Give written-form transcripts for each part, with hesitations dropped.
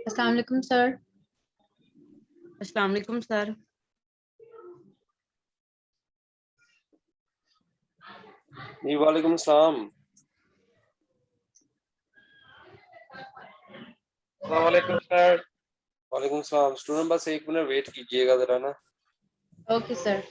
अस्सलाम वालेकुम सर। अस्सलाम वालेकुम सर। जी वालेकुम सलाम। वालेकुम सर। वालेकुम सलाम। स्टूडेंट बस 1 मिनट वेट कीजिएगा जरा ना। Okay sir.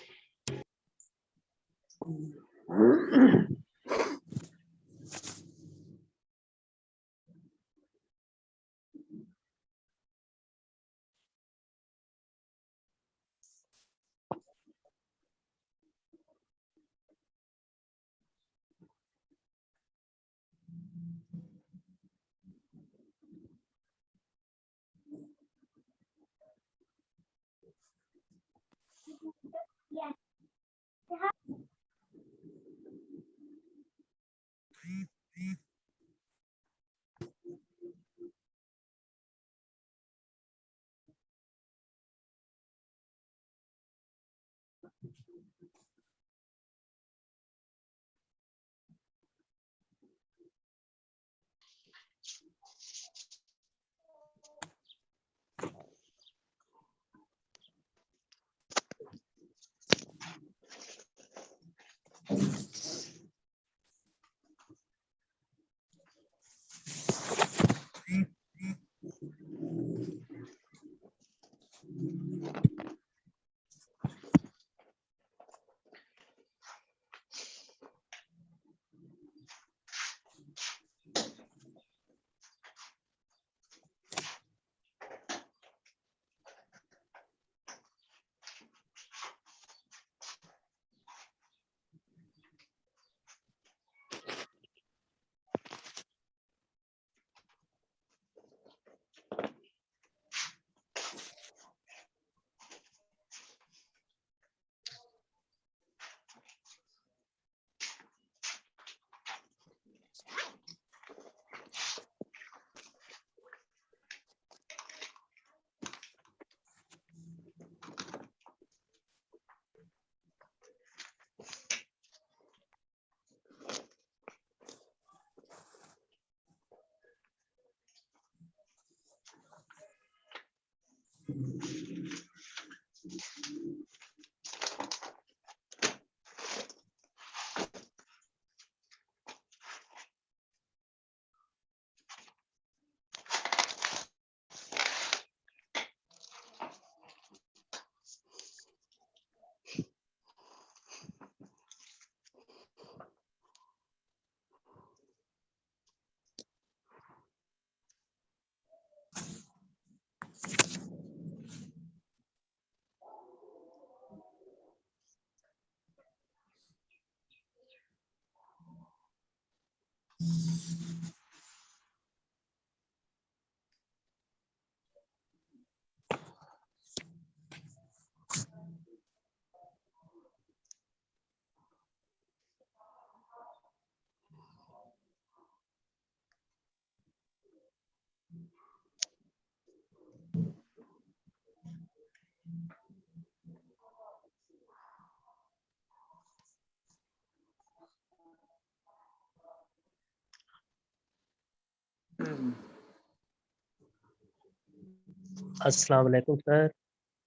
अस्सलाम वालेकुम सर।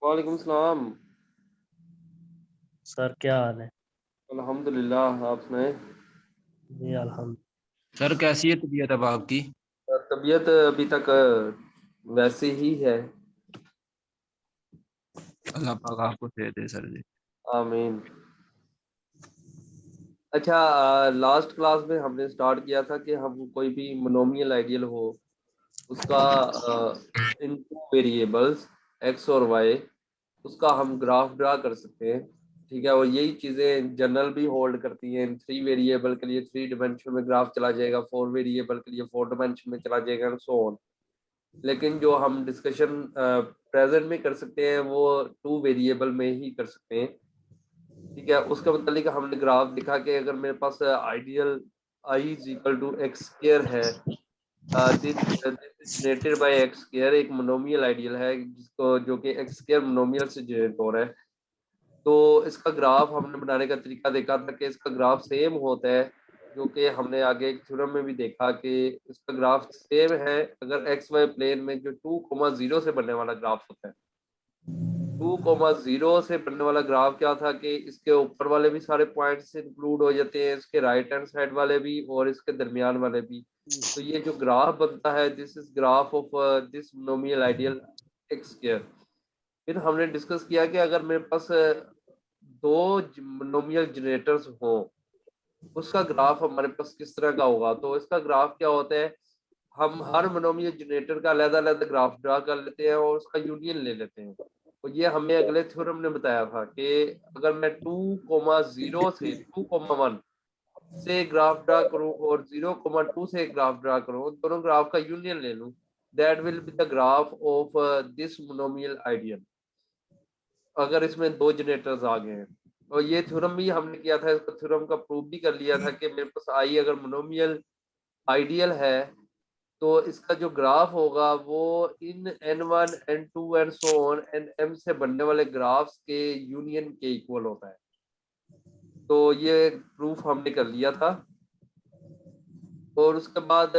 वालेकुम सलाम। सर क्या हाल है? अल्हम्दुलिल्लाह, आप सुनाएं। जी अल्हम्दुलिल्लाह। सर कैसी है तबीयत अब आपकी? तबीयत अभी तक वैसे ही है। अल्लाह पाक आपको सेहत दे सर जी। आमीन। अच्छा, लास्ट क्लास में हमने स्टार्ट किया था कि हम कोई भी मोनोमियल आइडियल हो उसका इन टू वेरिएबल्स एक्स और वाई उसका हम ग्राफ ड्रा कर सकते हैं। ठीक है, और यही चीज़ें जनरल भी होल्ड करती हैं। 3 वेरिएबल के लिए 3 डिमेंशन में ग्राफ चला जाएगा, 4 वेरिएबल के लिए 4 डिमेंशन में चला जाएगा एंड सो ऑन। लेकिन जो हम डिस्कशन प्रेजेंट में कर सकते हैं वो 2 वेरिएबल में ही कर सकते हैं। ठीक है, उसका मतलब हमने ग्राफ दिखा कि अगर मेरे पास ideal I is equal to x square है, जनरेटेड बाय एक्स स्क्वायर एक मोनोमियल आइडियल है जिसको जो कि एक्स स्क्वायर मोनोमियल से जनरेट हो रहा है। तो इसका ग्राफ हमने बनाने का तरीका देखा था कि इसका ग्राफ सेम होता है जो कि हमने आगे एक थ्योरम में भी देखा कि इसका ग्राफ सेम है अगर एक्स वाई प्लेन में जो 2,0 से बनने वाला ग्राफ होता है। 2,0 से बनने वाला ग्राफ क्या था कि इसके ऊपर वाले भी सारे पॉइंट्स इंक्लूड हो जाते हैं, इसके राइट हैंड साइड वाले भी और इसके दरमियान वाले भी। तो ये जो ग्राफ बनता है this is graph of this monomial ideal x square. फिर हमने डिस्कस किया कि अगर मेरे पास दो मोनोमियल जनरेटर्स हो उसका ग्राफ हमारे पास किस तरह का होगा। तो इसका ग्राफ क्या होता है, हम हर मोनोमियल जनरेटर का अलग-अलग ग्राफ ड्रा कर लेते हैं और उसका यूनियन ले लेते हैं। तो ये हमें अगले थ्योरम ने बताया था कि अगर मैं 2,0 से 2,1 से ग्राफ ड्रा करूं और 0,2 से ग्राफ ड्रा करूं, दोनों ग्राफ का यूनियन ले लूं, that will be the graph of this monomial ideal. अगर इसमें दो जनरेटर्स आ गए हैं और ये थ्योरम भी हमने किया था, इसका थ्योरम का प्रूफ भी कर लिया था कि मेरे पास आई अगर मोनोमियल आइडियल है तो इसका जो ग्राफ होगा वो इन n1 n2 and so on nm से बनने वाले ग्राफ्स के यूनियन के इक्वल होता है। तो ये प्रूफ हमने कर लिया था। और उसके बाद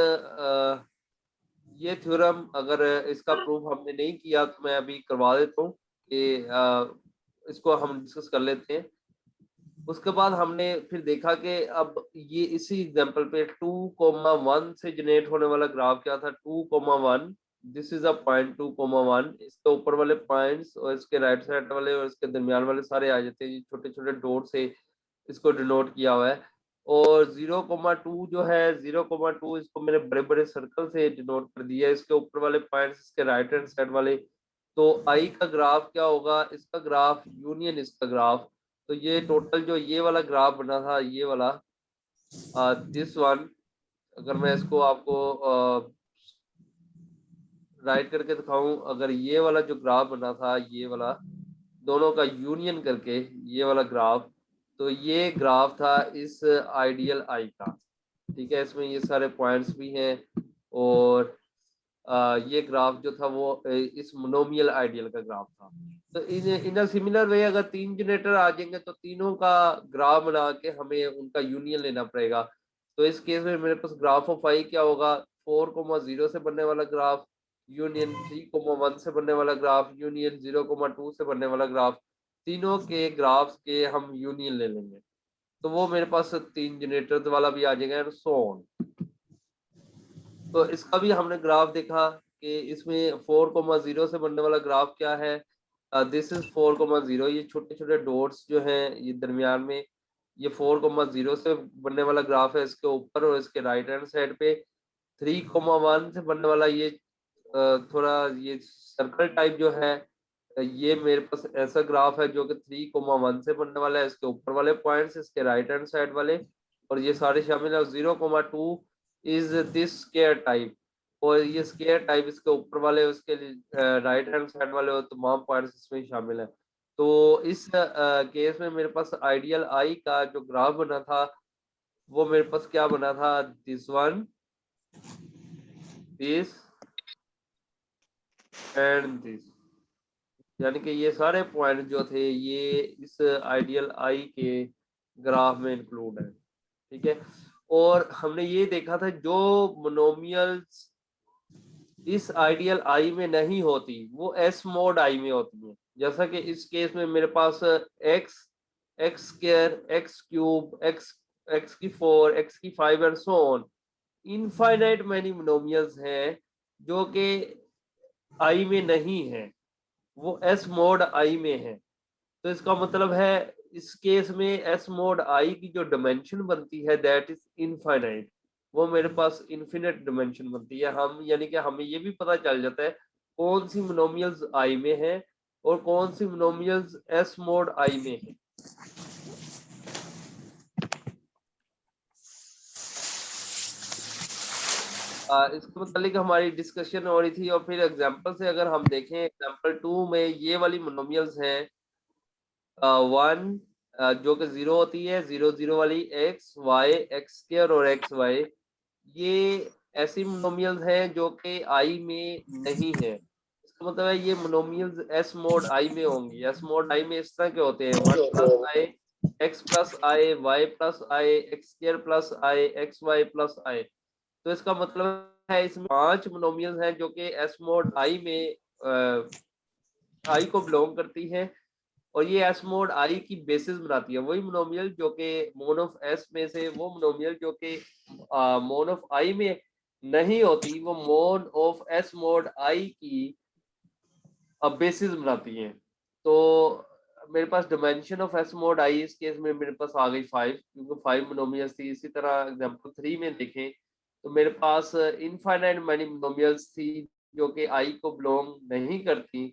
ये थ्योरम अगर इसका प्रूफ हमने नहीं किया तो मैं अभी करवा देता हूँ कि इसको हम डिस्कस कर लेते हैं। उसके बाद हमने फिर देखा कि अब ये इसी एग्जांपल पे 2,1 से जनरेट होने वाला ग्राफ क्या था, 2,1 दिस इज अ पॉइंट 2,1, इसके ऊपर वाले पॉइंट्स और इसके राइट साइड वाले और इसके दरमियान वाले सारे आ जाते हैं, छोटे छोटे डॉट से इसको डिनोट किया हुआ है। और 0,2 जो है 0,2 इसको मैंने बड़े बड़े सर्कल से डिनोट कर दिया है, इसके ऊपर वाले पॉइंट्स इसके राइट हैंड साइड वाले। तो आई का ग्राफ क्या होगा, इसका ग्राफ यूनियन इसका ग्राफ। तो ये टोटल जो ये वाला ग्राफ बना था ये वाला दिस वन, अगर मैं इसको आपको राइट करके दिखाऊं, अगर ये वाला जो ग्राफ बना था ये वाला दोनों का यूनियन करके ये वाला ग्राफ, तो ये ग्राफ था इस आइडियल आई का। ठीक है, इसमें ये सारे पॉइंट्स भी हैं और ये ग्राफ जो था वो इस मोनोमियल आइडियल का ग्राफ था। तो इन अ सिमिलर वे अगर तीन जनरेटर आ जाएंगे तो तीनों का ग्राफ बना के हमें उनका यूनियन लेना पड़ेगा। तो इस केस में मेरे पास ग्राफ ऑफ आई क्या होगा, 4,0 से बनने वाला ग्राफ यूनियन 3,1 से बनने वाला ग्राफ यूनियन 0,2 से बनने वाला ग्राफ, तीनों के ग्राफ्स के हम यूनियन ले लेंगे। तो वो मेरे पास तीन जनरेटर वाला भी आ जाएगा एंड सो ऑन। तो इसका भी हमने ग्राफ देखा कि इसमें 4,0 से बनने वाला ग्राफ क्या है, दिस इज 4,0। ये छोटे छोटे डॉट्स जो हैं ये दरमियान में, ये 4,0 से बनने वाला ग्राफ है इसके ऊपर और इसके राइट हैंड साइड पे। 3,1 से बनने वाला ये थोड़ा ये सर्कल टाइप जो है, ये मेरे पास ऐसा ग्राफ है जो कि 3,1 से बनने वाला है, इसके ऊपर वाले पॉइंट्स इसके राइट हैंड साइड वाले और ये सारे शामिल है। 0,2 इज दिस स्क्वायर टाइप और ये स्क्वायर टाइप इसके ऊपर वाले उसके राइट हैंड साइड वाले और तमाम पॉइंट्स इसमें शामिल है। तो इस केस में मेरे पास आइडियल आई का जो ग्राफ बना था वो मेरे पास क्या बना था, this one, this and this, यानी कि ये सारे पॉइंट जो थे ये इस आइडियल आई के ग्राफ में इंक्लूड है। ठीक है, और हमने ये देखा था जो मोनोमियल्स इस आइडियल आई में नहीं होती वो एस मोड आई में होती है। जैसा कि इस केस में मेरे पास x, x square, x cube, x की 4, एक्स की 5 and so on, infinite many monomials हैं जो कि आई में नहीं है, वो एस मोड आई में है। तो इसका मतलब है इस केस में एस मोड आई की जो डायमेंशन बनती है दैट इज इनफाइनाइट, वो मेरे पास इन्फिनिट डायमेंशन बनती है। हम यानी कि हमें ये भी पता चल जाता है कौन सी मोनोमियल्स आई में है और कौन सी मोनोमियल्स एस मोड आई में है। इसके मतलब हमारी डिस्कशन हो रही थी और फिर एग्जांपल से अगर हम देखें, एग्जांपल 2 में ये वाली मोनोमियल्स हैं 1 जो कि 0 होती है, 0 0 वाली एक्स वाई, एक्स स्क्वायर और एक्स वाई, ये ऐसी मोनोमियल्स हैं जो कि आई में नहीं है। इसका मतलब है ये मोनोमियल्स एस मोड आई में होंगी। एस मोड आई में इस तरह के होते हैं 1 + i x plus I, y plus I, x square plus I, x y plus I. तो इसका मतलब है इसमें 5 मोनोमियल्स हैं जो कि एस मोड आई में आई को बिलोंग करती है, और ये एस मोड आई की बेसिस बनाती है। वही मोनोमियल जो कि मोन ऑफ एस में से, वो मोनोमियल जो कि मोन ऑफ आई में नहीं होती, वो मोन ऑफ एस मोड आई की बेसिस बनाती हैं। तो मेरे पास dimension of S mod I इस केस में मेरे पास आ गई 5, क्योंकि 5 मोनोमियल्स थी। इसी तरह एग्जांपल 3 में देखें तो मेरे पास इनफाइनाइट मैनी मोनोमियल्स थी जो कि आई को बिलोंग नहीं करती।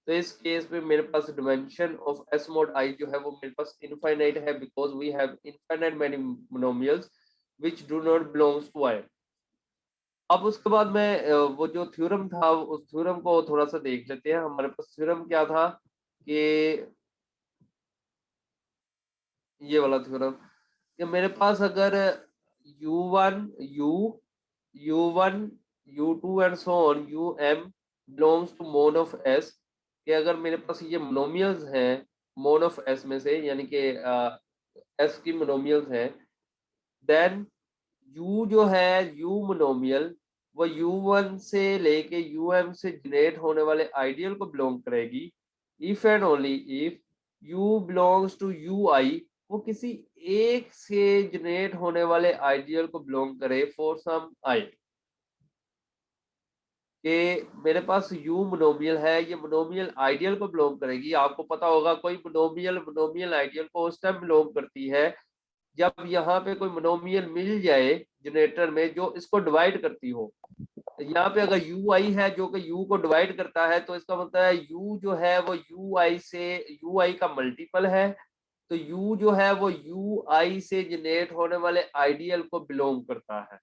तो इस केस में मेरे पास dimension of S mod I जो है वो मेरे पास इनफाइनाइट है, because we have infinite many monomials which do not belongs to I. अब उसके बाद मैं वो जो थ्योरम था उस थ्योरम को थोड़ा सा देख लेते हैं। हमारे पास थ्योरम क्या था कि ये वाला थ्योरम कि मेरे पास अगर u1 u1 u2 and so on um belongs to mon of s, कि अगर मेरे पास ये मोनोमियल्स हैं मोन ऑफ s में से, यानी कि s की मोनोमियल्स हैं, देन u जो है u मोनोमियल वो u1 से लेके um से जनरेट होने वाले आइडियल को बिलोंग करेगी, if and only if u belongs to ui, वो किसी एक से जनरेट होने वाले आइडियल को बिलोंग करे फॉर सम i। कि मेरे पास u मोनोमियल है, ये मोनोमियल आइडियल को बिलोंग करेगी। आपको पता होगा कोई मोनोमियल आइडियल को उस टाइम बिलोंग करती है जब यहाँ पे कोई मोनोमियल मिल जाए जनरेटर में जो इसको डिवाइड करती हो। यहाँ पे अगर यू आई है जो कि यू को डिवाइड करता है, तो इसका मतलब है यू जो है वो यू आई से, यू आई का मल्टीपल है, तो यू जो है वो यू आई से जनरेट होने वाले आइडियल को बिलोंग करता है।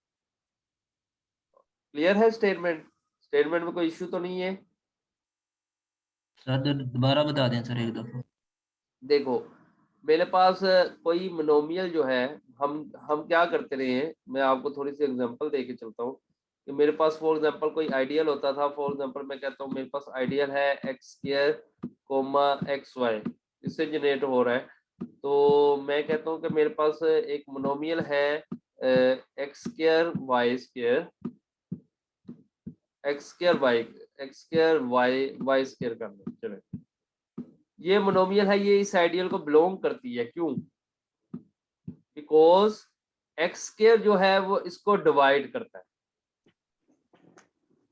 क्लियर है स्टेटमेंट? स्टेटमेंट में कोई इश्यू तो नहीं है? सर दोबारा बता दें सर एक दफा। देखो मेरे पास कोई मोनोमियल जो है, हम क्या करते रहे हैं, मैं आपको थोड़ी सी एग्जांपल दे के चलता हूँ कि मेरे पास फॉर एग्जांपल कोई आइडियल होता था। फॉर एग्जांपल मैं कहता हूँ मेरे पास आइडियल है x square comma x y, इससे जनरेट हो रहा है। तो मैं कहता हूँ कि मेरे पास एक मोनोमियल है x square Y square, x square Y square कर लो। चलो ये मोनोमियल है, ये इस आइडियल को बिलोंग करती है। क्यों? बिकॉज एक्स स्क्वायर जो है वो इसको डिवाइड करता है।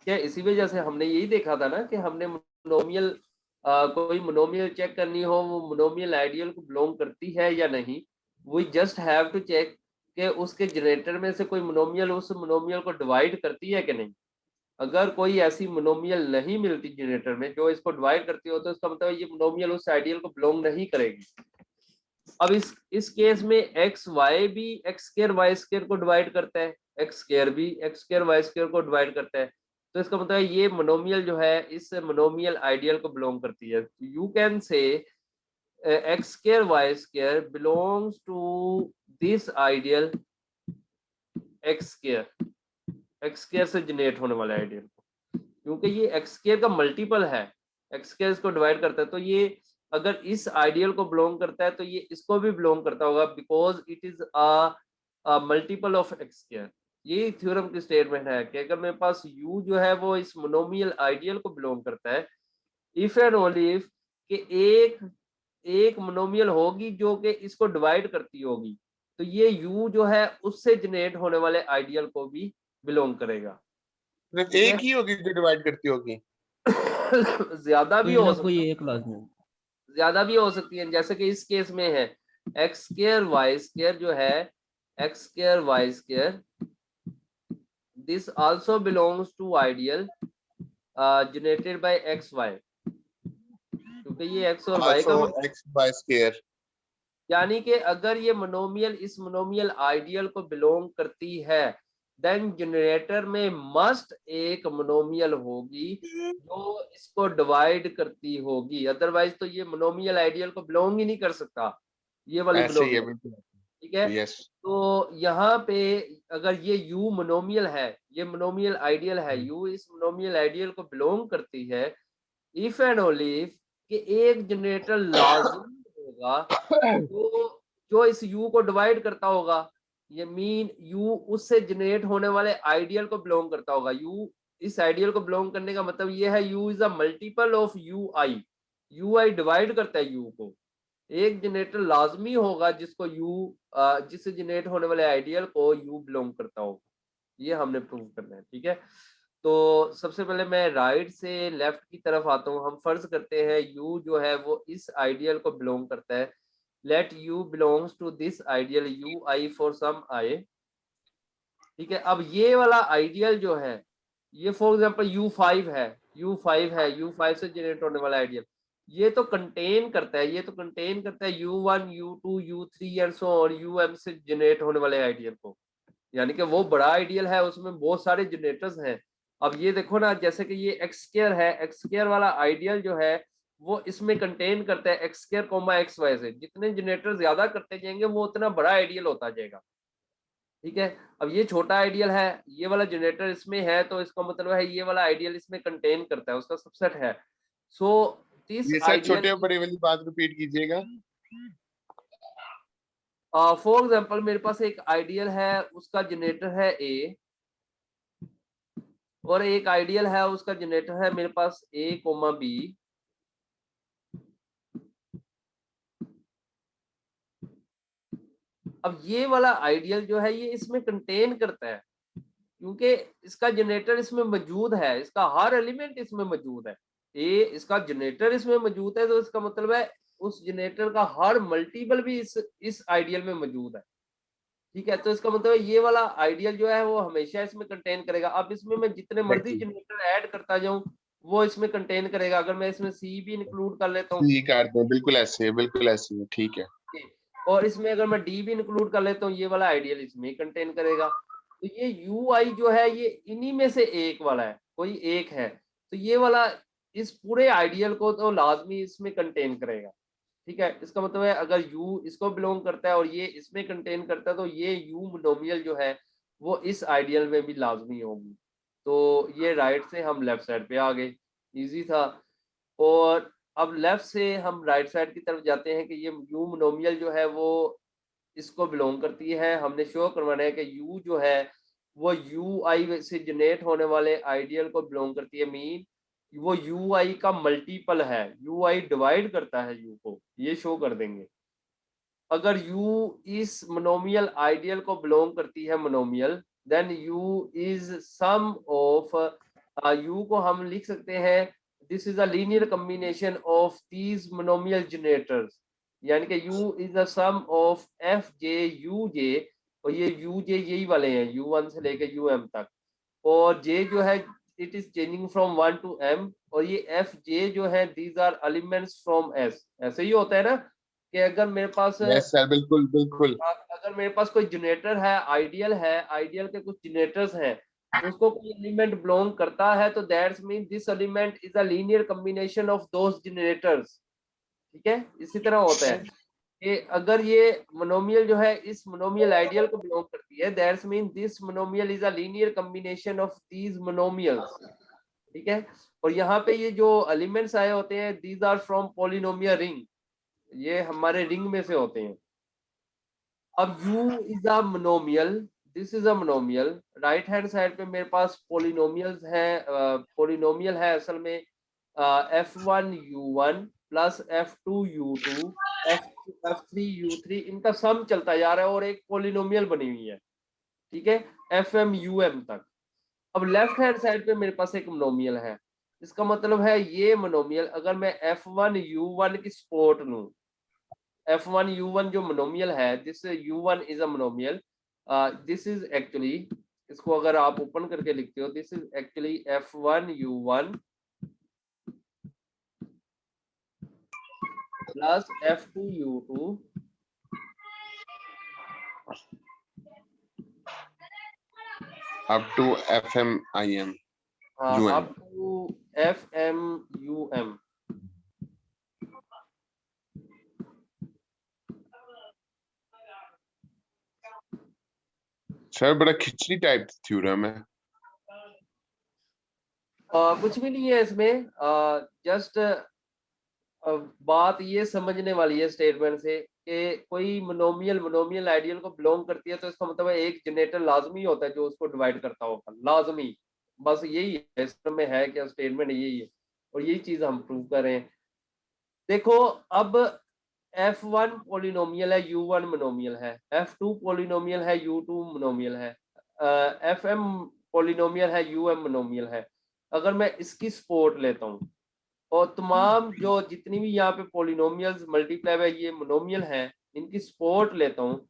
क्या इसी वजह से हमने यही देखा था ना कि हमने मोनोमियल कोई मोनोमियल चेक करनी हो, वो मोनोमियल आइडियल को बिलोंग करती है या नहीं, we just have to check कि उसके जनरेटर में से कोई मोनोमियल उस मोनोमियल को डिवाइड करती है कि नहीं। अगर कोई ऐसी मोनोमियल नहीं मिलती जनरेटर में जो इसको डिवाइड करती हो, तो इसका मतलब ये मोनोमियल उस आइडियल को बिलोंग नहीं करेगी। अब इस केस में एक्स वाई भी एक्स स्क्वायर वाई स्क्वायर को डिवाइड करता है, एक्स स्क्वायर भी एक्स स्क्वायर वाई स्क्वायर को डिवाइड करता है, तो इसका मतलब है ये मोनोमियल जो है इस मोनोमियल आइडियल को बिलोंग करती है। You can say x square Y square belongs to this ideal x square से जनरेट होने वाले आइडियल को, क्योंकि ये एक्स स्क्वायर का मल्टीपल है, एक्स स्क्वायर इसको डिवाइड करता है। तो ये अगर इस आइडियल को बिलोंग करता है तो ये इसको भी बिलोंग करता होगा, because it is a multiple of x square. ये थ्योरम की स्टेटमेंट है कि अगर मेरे पास u जो है वो इस मोनोमियल आइडियल को बिलोंग करता है, इफ एंड ओनली इफ कि एक मोनोमियल होगी जो कि इसको डिवाइड करती होगी, तो ये u जो है उससे जनरेट होने वाले आइडियल को भी बिलोंग करेगा। सिर्फ एक ही होगी जो डिवाइड करती होगी? ज्यादा भी हो कोई सकती एक लाजमी, ज्यादा भी हो सकती है, जैसे कि इस केस में है एक्स स्क्वायर वाई स्क्वायर जो है x square Y square, this also belongs to ideal generated by x y, क्योंकि ये एक्स और वाई का एक्स वाई स्क्वायर, यानी कि अगर ये मोनोमियल इस मोनोमियल आइडियल को बिलोंग करती है, देन जनरेटर में मस्ट एक मोनोमियल होगी जो इसको डिवाइड करती होगी, अदरवाइज तो ये मोनोमियल आइडियल को बिलोंग ही नहीं कर सकता, ये वाली ऐसे ही है बिलोंग। बिल्कुल। ठीक है, यस, तो यहाँ पे अगर ये u मोनोमियल है, ये मोनोमियल आइडियल है, u इस मोनोमियल आइडियल को बिलोंग करती है, इफ एंड ओनली इफ कि एक जनरेटर लाजिम होगा जो इस u को डिवाइड करता होगा, ये मीन u उससे जनरेट होने वाले आइडियल को बिलोंग करता होगा। u इस आइडियल को बिलोंग करने का मतलब ये है u is a multiple of ui divide करता है u को। एक जनरेटर लाजमी होगा जिसको जिससे जनरेट होने वाले आइडियल को u बिलोंग करता हो। ये हमने प्रूव करना है, ठीक है। तो सबसे पहले मैं राइट से लेफ्ट की तरफ आता हूँ। हम फर्ज करते हैं u जो है वो इस आइडियल को बिलोंग करता है। Let u belongs to this ideal ui for some i, ठीक है। अब ये वाला आइडियल जो है, ये फॉर एग्जांपल u5 है, u5 से जनरेट होने वाला आइडियल, ये तो कंटेन करता है u1 u2 u3 and so और um से जनरेट होने वाले आइडियल को। यानी कि वो बड़ा आइडियल है, उसमें बहुत सारे जनरेटर्स हैं। अब ये देखो ना, जैसे कि ये एक्स स्क्वायर है, एक्स स्क्वायर वाला आइडियल जो है वो इसमें कंटेन करता है x square comma x y से। जितने जनरेटर ज्यादा करते जाएंगे वो उतना बड़ा आइडियल होता जाएगा, ठीक है। अब ये छोटा आइडियल है, ये वाला जनरेटर इसमें है, तो इसका मतलब है ये वाला आइडियल इसमें कंटेन करता है, उसका सबसेट है। सो दिस ये सर छोटे आइडियल, और बड़े वाली बात रिपीट कीजिएगा। फॉर एग्जांपल मेरे पास एक आइडियल है, उसका जनरेटर है ए, और एक आइडियल है उसका जनरेटर है मेरे पास ए कोमा बी। अब ये वाला आइडियल जो है ये इसमें कंटेन करता है, क्योंकि इसका जनरेटर इसमें मौजूद है, इसका हर एलिमेंट इसमें मौजूद है। ए इसका जनरेटर इसमें मौजूद है, तो इसका मतलब है उस जनरेटर का हर मल्टीपल भी इस आइडियल में मौजूद है, ठीक है। तो इसका मतलब है ये वाला आइडियल जो है वो हमेशा इसमें कंटेन करेगा। अब इसमें मैं जितने मर्जी जनरेटर ऐड करता जाऊं वो इसमें कंटेन करेगा। अगर मैं इसमें सी भी इंक्लूड कर लेता हूँ, ठीक करते हैं, बिल्कुल ऐसे है, ठीक है। और इसमें अगर मैं डी भी इंक्लूड कर लेता हूँ, ये वाला आइडियल इसमें कंटेन करेगा। तो ये ui जो है ये इन्हीं में से एक वाला है, कोई एक है, तो ये वाला इस पूरे आइडियल को तो लाजमी इसमें कंटेन करेगा, ठीक है। इसका मतलब है अगर u इसको बिलोंग करता है और ये इसमें कंटेन करता है, तो ये u मोनोमियल जो है वो इस आइडियल में भी लाजमी होगी। तो ये राइट से हम लेफ्ट साइड पे आ गए, इजी था। और अब लेफ्ट से हम राइट साइड की तरफ जाते हैं कि ये u मोनोमियल जो है वो इसको बिलोंग करती है। हमने शो करवाना है कि u जो है वो ui से जनरेट होने वाले आइडियल को बिलोंग करती है, मीन वो ui का मल्टीपल है, ui डिवाइड करता है u को, ये शो कर देंगे। अगर u इस मोनोमियल आइडियल को बिलोंग करती है monomial, then u is sum of u को हम लिख सकते हैं this is a linear combination of these monomial generators, यानी कि u is the sum of f j u j, और ये यू जे यही वाले हैं u1 से लेकर um तक, और j जो है it is changing from 1 to m, और ये एफ जे जो है these are elements from s। ऐसे ही होता है ना कि अगर मेरे पास यस सर, बिल्कुल। अगर मेरे पास कोई जनरेटर है, आइडियल के कुछ जनरेटर्स हैं, उसको कोई एलिमेंट बिलोंग करता है, तो that's mean this element is a linear combination of those generators, ठीक है। इसी तरह होता है कि अगर ये मोनोमियल जो है इस मोनोमियल आइडियल को बिलोंग करती है, that's mean this monomial is a linear combination of these monomials, ठीक है। और यहाँ पे ये जो एलिमेंट्स आए होते हैं these are from polynomial ring, ये हमारे रिंग में से होते हैं। अब u is a monomial, this is a monomial. Right hand side पे मेरे पास पॉलिनोमियल्स हैं, पॉलिनोमियल है असल में f1 u1 plus f2 u2 f3 u3, इनका सम चलता जा रहा है और एक पॉलिनोमियल बनी हुई है, ठीक है, fm um तक। अब लेफ्ट हैंड साइड पे मेरे पास एक मोनोमियल है, इसका मतलब है ये मोनोमियल अगर मैं f1 u1 की सपोर्ट लूं, f1 u1 जो मोनोमियल है, this u1 is a monomial, this is actually, इसको अगर आप ओपन करके लिखते हो, this is actually f1 u1 plus f2 u2 up to FMIM up to fm um। Sir बड़ा खिचड़ी टाइप थ्योरम है। कुछ भी नहीं है इसमें, जस्ट बात ये समझने वाली है स्टेटमेंट से कि कोई मोनोमियल आइडियल को बिलोंग करती है तो इसका मतलब है एक जनरेटर लाजमी होता है जो उसको डिवाइड करता होगा, लाजमी। बस यही है, इसमें है क्या स्टेटमेंट यही है और यही चीज हम प्रूव कर रहे हैं। देखो अब F1 पोलिनोमियल है, U1 मोनोमियल है, F2 पोलिनोमियल है, U2 मोनोमियल है, FM पोलिनोमियल है, UM मोनोमियल है। अगर मैं इसकी सपोर्ट लेता हूँ और तमाम जो जितनी भी यहाँ पे पोलिनोमियल्स मल्टीप्लाई बाय ये मोनोमियल हैं इनकी सपोर्ट लेता हूँ,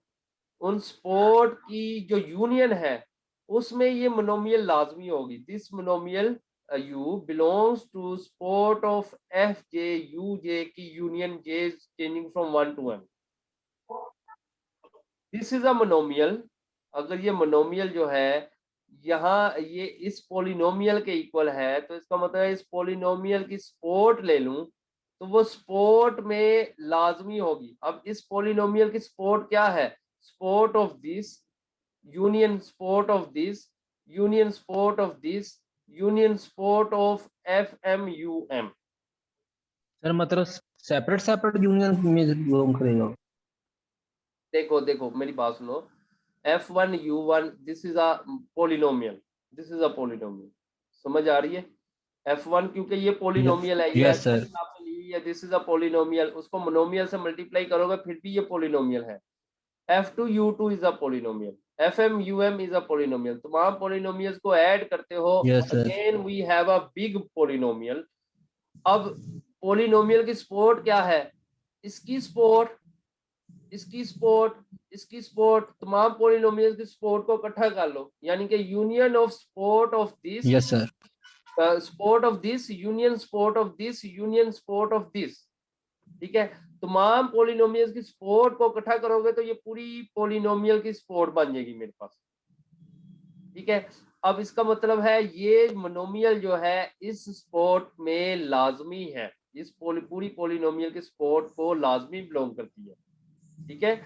उन सपोर्ट की जो यूनियन है उसमें ये मोनोमियल लाजमी होगी। This monomial U belongs to sport of FJ UJ की union J is changing from 1 to M. This is a monomial. अगर ये मोनोमियल जो है यहाँ ये इस पोलिनोमियल के इक्वल है तो इसका मतलब है इस पोलिनोमियल की सपोर्ट ले लूं तो वो सपोर्ट में लाजमी होगी। अब इस पोलिनोमियल की सपोर्ट क्या है? Support of this union support of this union support of this union support of FMUM। Sir मतलब सेपरेट यूनियन में बिलोंग करेगा। देखो मेरी बात सुनो, F1 U1 this is a polynomial, this is a polynomial, समझ आ रही है? F1 क्योंकि ये पोलिनोमियल है, ये यस सर। आपने ली है, दिस इज अ पोलिनोमियल, उसको मोनोमियल से मल्टीप्लाई करोगे फिर भी ये पोलिनोमियल है। F2 U2 is a polynomial, FMUM is a polynomial. तमाम पोलिनोमियल्स को ऐड करते हो, Yes, sir. Again we have a big polynomial. अब पोलिनोमियल की सपोर्ट क्या है? इसकी सपोर्ट, इसकी सपोर्ट, इसकी सपोर्ट, तमाम पोलिनोमियल्स की सपोर्ट को इकट्ठा कर लो, यानी कि union of support of this, yes sir. Support of this union support of this union support of this. ठीक है, तमाम पोलिनोमियल्स की सपोर्ट को इकट्ठा करोगे तो ये पूरी पोलिनोमियल की सपोर्ट बन जाएगी मेरे पास। ठीक है, अब इसका मतलब है ये मोनोमियल जो है इस सपोर्ट में लाजमी है, इस पूरी पोलिनोमियल की सपोर्ट को लाजमी बिलोंग करती है। ठीक है,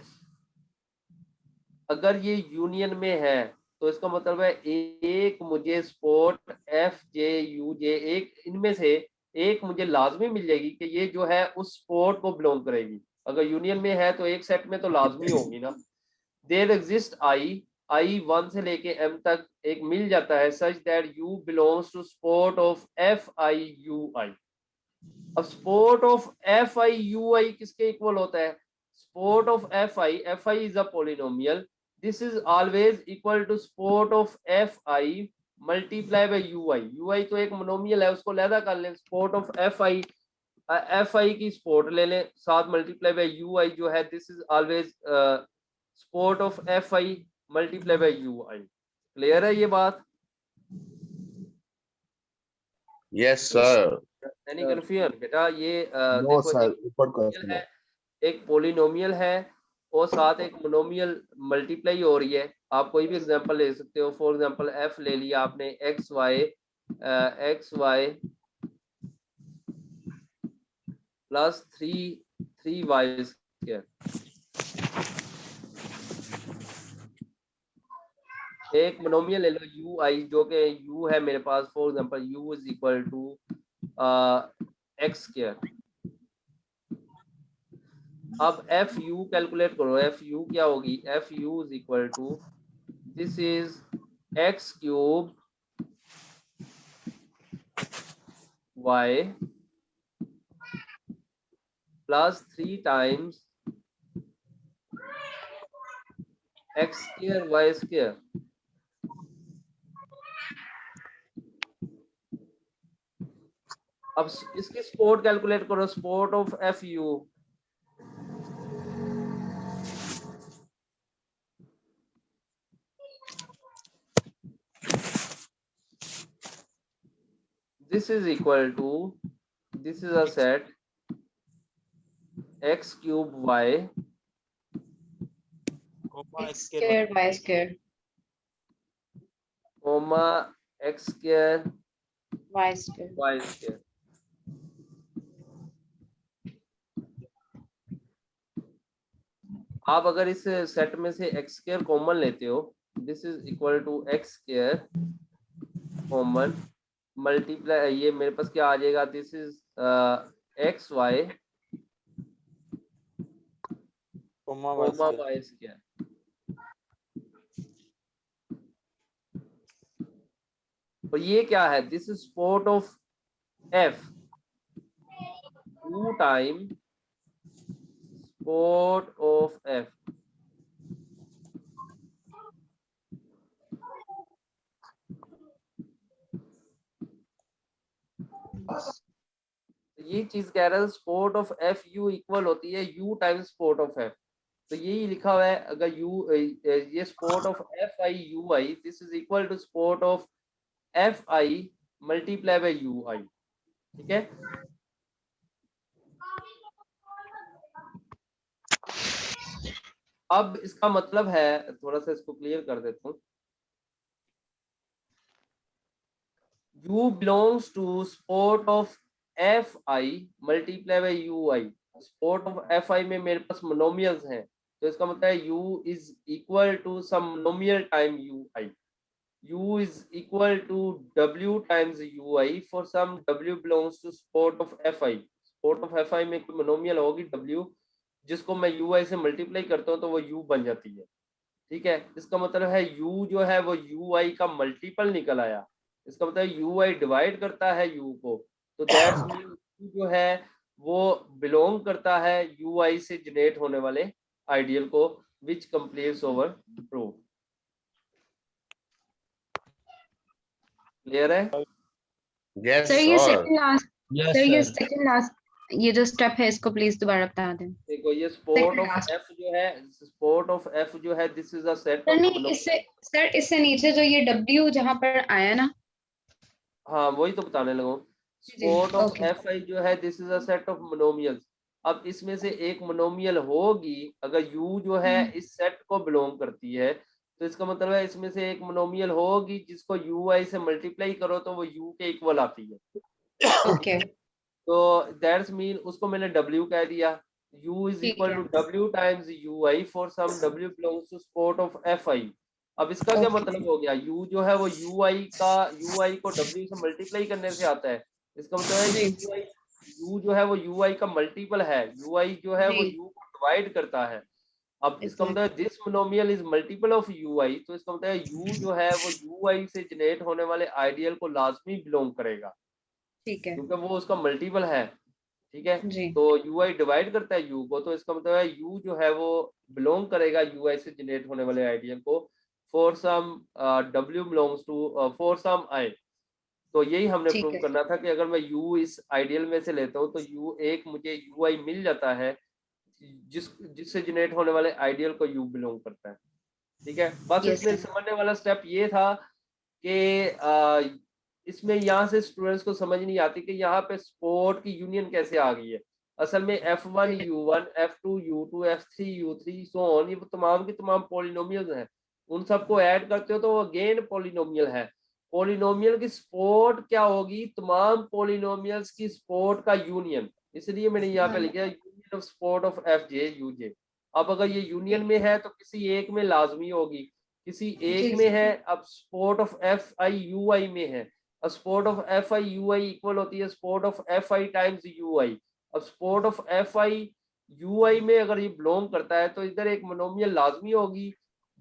अगर ये यूनियन में है तो इसका मतलब है एक मुझे सपोर्ट FJUJ एक इनमें से एक मुझे लाजमी मिल जाएगी कि ये जो है उस सपोर्ट को बिलोंग करेगी। अगर यूनियन में है तो एक सेट में तो लाजमी होगी ना। देयर एग्जिस्ट I 1 से लेके M तक एक मिल जाता है such that U belongs to support of FIUI। अब सपोर्ट ऑफ FIUI किसके इक्वल होता है? Support of FI is a polynomial. This is always equal to support of FI multiply by UI. UI तो एक मोनोमियल है, उसको लहदा कर लें, support of FI की support ले लें साथ multiply by UI जो है, this is always support of FI multiply by UI. Clear है ये बात? Yes, sir. एनी कंफ्यूजन बेटा? ये No, देखो sir. एक ऊपर polynomial question है, है. एक पोलिनोमियल है और साथ एक मोनोमियल मल्टीप्लाई हो रही है। आप कोई भी एग्जांपल ले सकते हो, फॉर एग्जांपल F ले लिया आपने, XY प्लस 3y स्क्वायर। एक मोनोमियल ले लो UI जो कि U है मेरे पास, for example U is equal to x square. अब FU कैलकुलेट करो, FU क्या होगी? FU इज इक्वल टू दिस इज x cube y plus 3 times x square y square. अब इसकी सपोर्ट कैलकुलेट करो, support of FU। This is equal to, this is a set x cube y X square y square comma x square y square. y square। आप अगर इस set में से x square common लेते हो, this is equal to x square common multiply, ये मेरे पास क्या आ जाएगा? This is xy comma y square. तो ये क्या है? This is support of F u time support of F. ये चीज कह रहा है support of F U equal होती है u times support of F. तो यही लिखा हुआ है, अगर यू ये support of F I U I, this is equal to support of F I multiply by u I. ठीक है, अब इसका मतलब है, थोड़ा सा इसको क्लियर कर देता हूँ। u belongs to sport of fi multiply by ui। sport of fi में मेरे पास मोनोमियल्स हैं, तो इसका मतलब है u is equal to some monomial time ui। u is equal to w times ui for some w belongs to sport of fi। sport of fi में कोई मोनोमियल होगी w, जिसको मैं ui से मल्टीप्लाई करता हूँ तो वो u बन जाती है। ठीक है, इसका मतलब है u जो है वो ui का मल्टीपल निकल आया। इसका मतलब ui डिवाइड करता है u को, तो दैट्स मीन u जो है वो बिलोंग करता है ui से जनरेट होने वाले आइडियल को, विच कंप्लीट्स ओवर प्रूफ। क्लियर है? Yes, सर ये sir. Second last, Yes, sir ये sir. सेकंड लास्ट ये जो स्टेप है इसको प्लीज दोबारा बता दें। देखो ये sport Second of last. f जो है, स्पोर्ट ऑफ f जो है, this is a set sir of नहीं, इससे नीचे जो ये W जहाँ पर आया ना, हाँ वही तो बताने लगा। जी, support of okay. F I जो है, this is a set of monomials. अब इसमें से एक मोनोमियल होगी, अगर u जो है इस सेट को बिलोंग करती है, तो इसका मतलब है इसमें से एक मोनोमियल होगी जिसको ui से मल्टीप्लाई करो तो वो u के इक्वल आती है। ओके, तो दैट्स मीन उसको मैंने w कह दिया। u इज ठीक इक्वल है। To w times ui for some w belongs to support of fi। अब इसका क्या Okay. मतलब हो गया? u जो है वो ui को w से मल्टीप्लाई करने से आता है। इसका मतलब है u जो है वो ui का मल्टीपल है, ui जो है वो जी। u को डिवाइड करता है। अब इसका मतलब है this monomial is multiple of ui, तो इसका मतलब है u जो है वो ui से जनरेट होने वाले आइडियल को लाजमी बिलोंग करेगा, ठीक है क्योंकि वो उसका मल्टीपल है। ठीक है, जी, तो ui डिवाइड करता है u को, तो इसका मतलब है u जो है वो बिलोंग करेगा ui से जनरेट होने वाले आइडियल को for some w belongs to for some i। तो यही हमने ठीक प्रूव है। करना था कि अगर मैं u इस आइडियल में से लेता हूँ तो u एक मुझे ui मिल जाता है जिससे जनरेट होने वाले आइडियल को u बिलोंग करता है। ठीक है, बस Yes, इसमें sir. समझने वाला स्टेप ये था कि इसमें यहाँ से स्टूडेंट्स को समझ नहीं आती कि यहाँ पे स्पोर्ट की यूनियन कैसे आ गई है। असल में F1 U1 F2 U2 F3 U3 so on, ये तमाम की तमाम पॉलिनोमियल्स हैं। उन सबको ऐड करते हो तो वो अगेन पॉलिनोमियल है। पॉलिनोमियल की स्पोर्ट क्या होगी? तमाम पॉलिनोमियल्स की स्पोर्ट का यूनियन। इसलिए मैंने यहाँ पे लिखा union of sport of FJ UJ। अब अगर ये यूनियन में है तो किसी एक में लाजमी होगी, किसी एक में है। अब स्पोर्ट ऑफ FI UI में है, अब sport of FI UI equal होती है support of FI times UI। अब स्पोर्ट ऑफ FI UI में अगर ये बिलोंग करता है तो इधर एक मोनोमियल लाजमी होगी,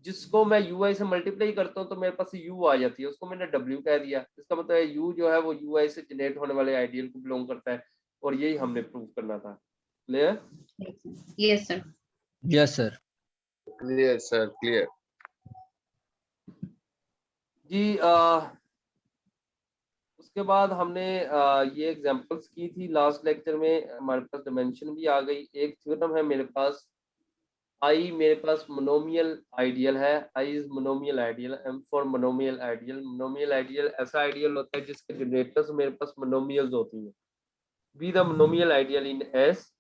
जिसको मैं UI से मल्टीप्लाई करता हूँ तो मेरे पास U आ जाती है, उसको मैंने W कह दिया। इसका मतलब है U जो है वो UI से जनरेट होने वाले आइडियल को बिलोंग करता है, और यही हमने प्रूव करना था। Clear? Yes, sir. Yes, sir. Clear, sir. Clear. जी उसके बाद हमने ये एग्जांपल्स की थी लास्ट लेक्चर में। हमारे पास डायमेंशन भी आ गई। एक थ्योरम है मेरे पास, आई मेरे पास मोनोमियल आइडियल है, I is monomial ideal, M for monomial ideal. Monomial ideal ऐसा आइडियल होता है जिसके जनरेटर्स मेरे पास मोनोमियल्स होती हैं। Be the monomial ideal in S,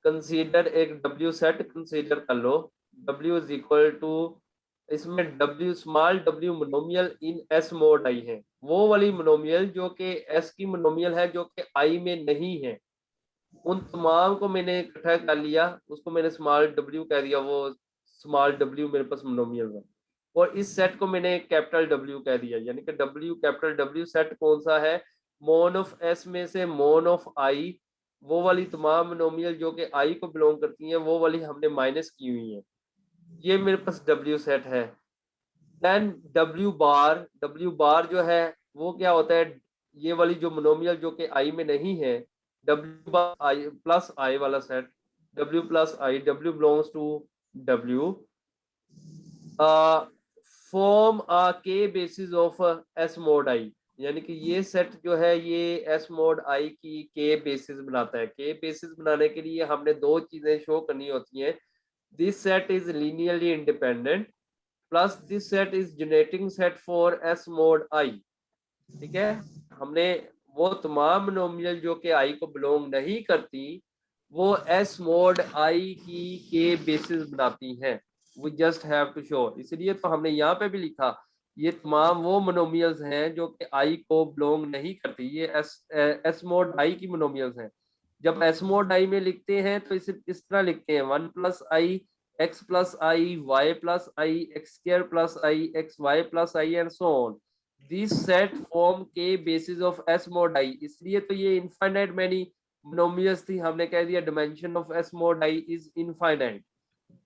consider एक W सेट कंसीडर कर लो, W इज इक्वल टू, इसमें W small w monomial in S mod I है, वो वाली मोनोमियल जो कि S की मोनोमियल है जो कि I में नहीं है। उन तमाम को मैंने इकट्ठा कर लिया, उसको मैंने स्मॉल w कह दिया, वो स्मॉल w मेरे पास मोनोमियल है। और इस सेट को मैंने कैपिटल W कह दिया, यानी कि W कैपिटल W सेट कौन सा है? मोन ऑफ S में से मोन ऑफ I वो वाली तमाम मोनोमियल जो कि आई को बिलोंग करती हैं वो वाली हमने माइनस की हुई है। ये मेरे पास W सेट है। देन W बार जो है वो क्या होता है, ये वाली जो मोनोमियल जो कि आई में नहीं है, W bar I plus I वाला set, W plus I, W belongs to W, form के basis of S mod I, यानी कि ये सेट जो है ये एस मोड आई की के बेसिस बनाता है। के बेसिस बनाने के लिए हमने दो चीजें शो करनी होती हैं, this set is linearly independent plus this set is generating set for S mod आई। ठीक है, हमने वो तमाम मोनोमियल जो कि आई को बिलोंग नहीं करती वो एस मोड आई की के बेसिस बनाती हैं। We just have to show, इसलिए तो हमने यहाँ पे भी लिखा ये तमाम वो मोनोमियल्स हैं जो कि आई को बिलोंग नहीं करती, ये एस मोड आई की मोनोमियल्स हैं। जब एस मोड आई में लिखते हैं तो इस तरह लिखते हैं 1 plus I x plus I y plus I x square plus I x y plus I and so on, this set form के basis of S mod I. इसलिए तो ये इनफाइनाइट मैनी मोनोमियल्स थी, हमने कह दिया dimension of S mod I is infinite.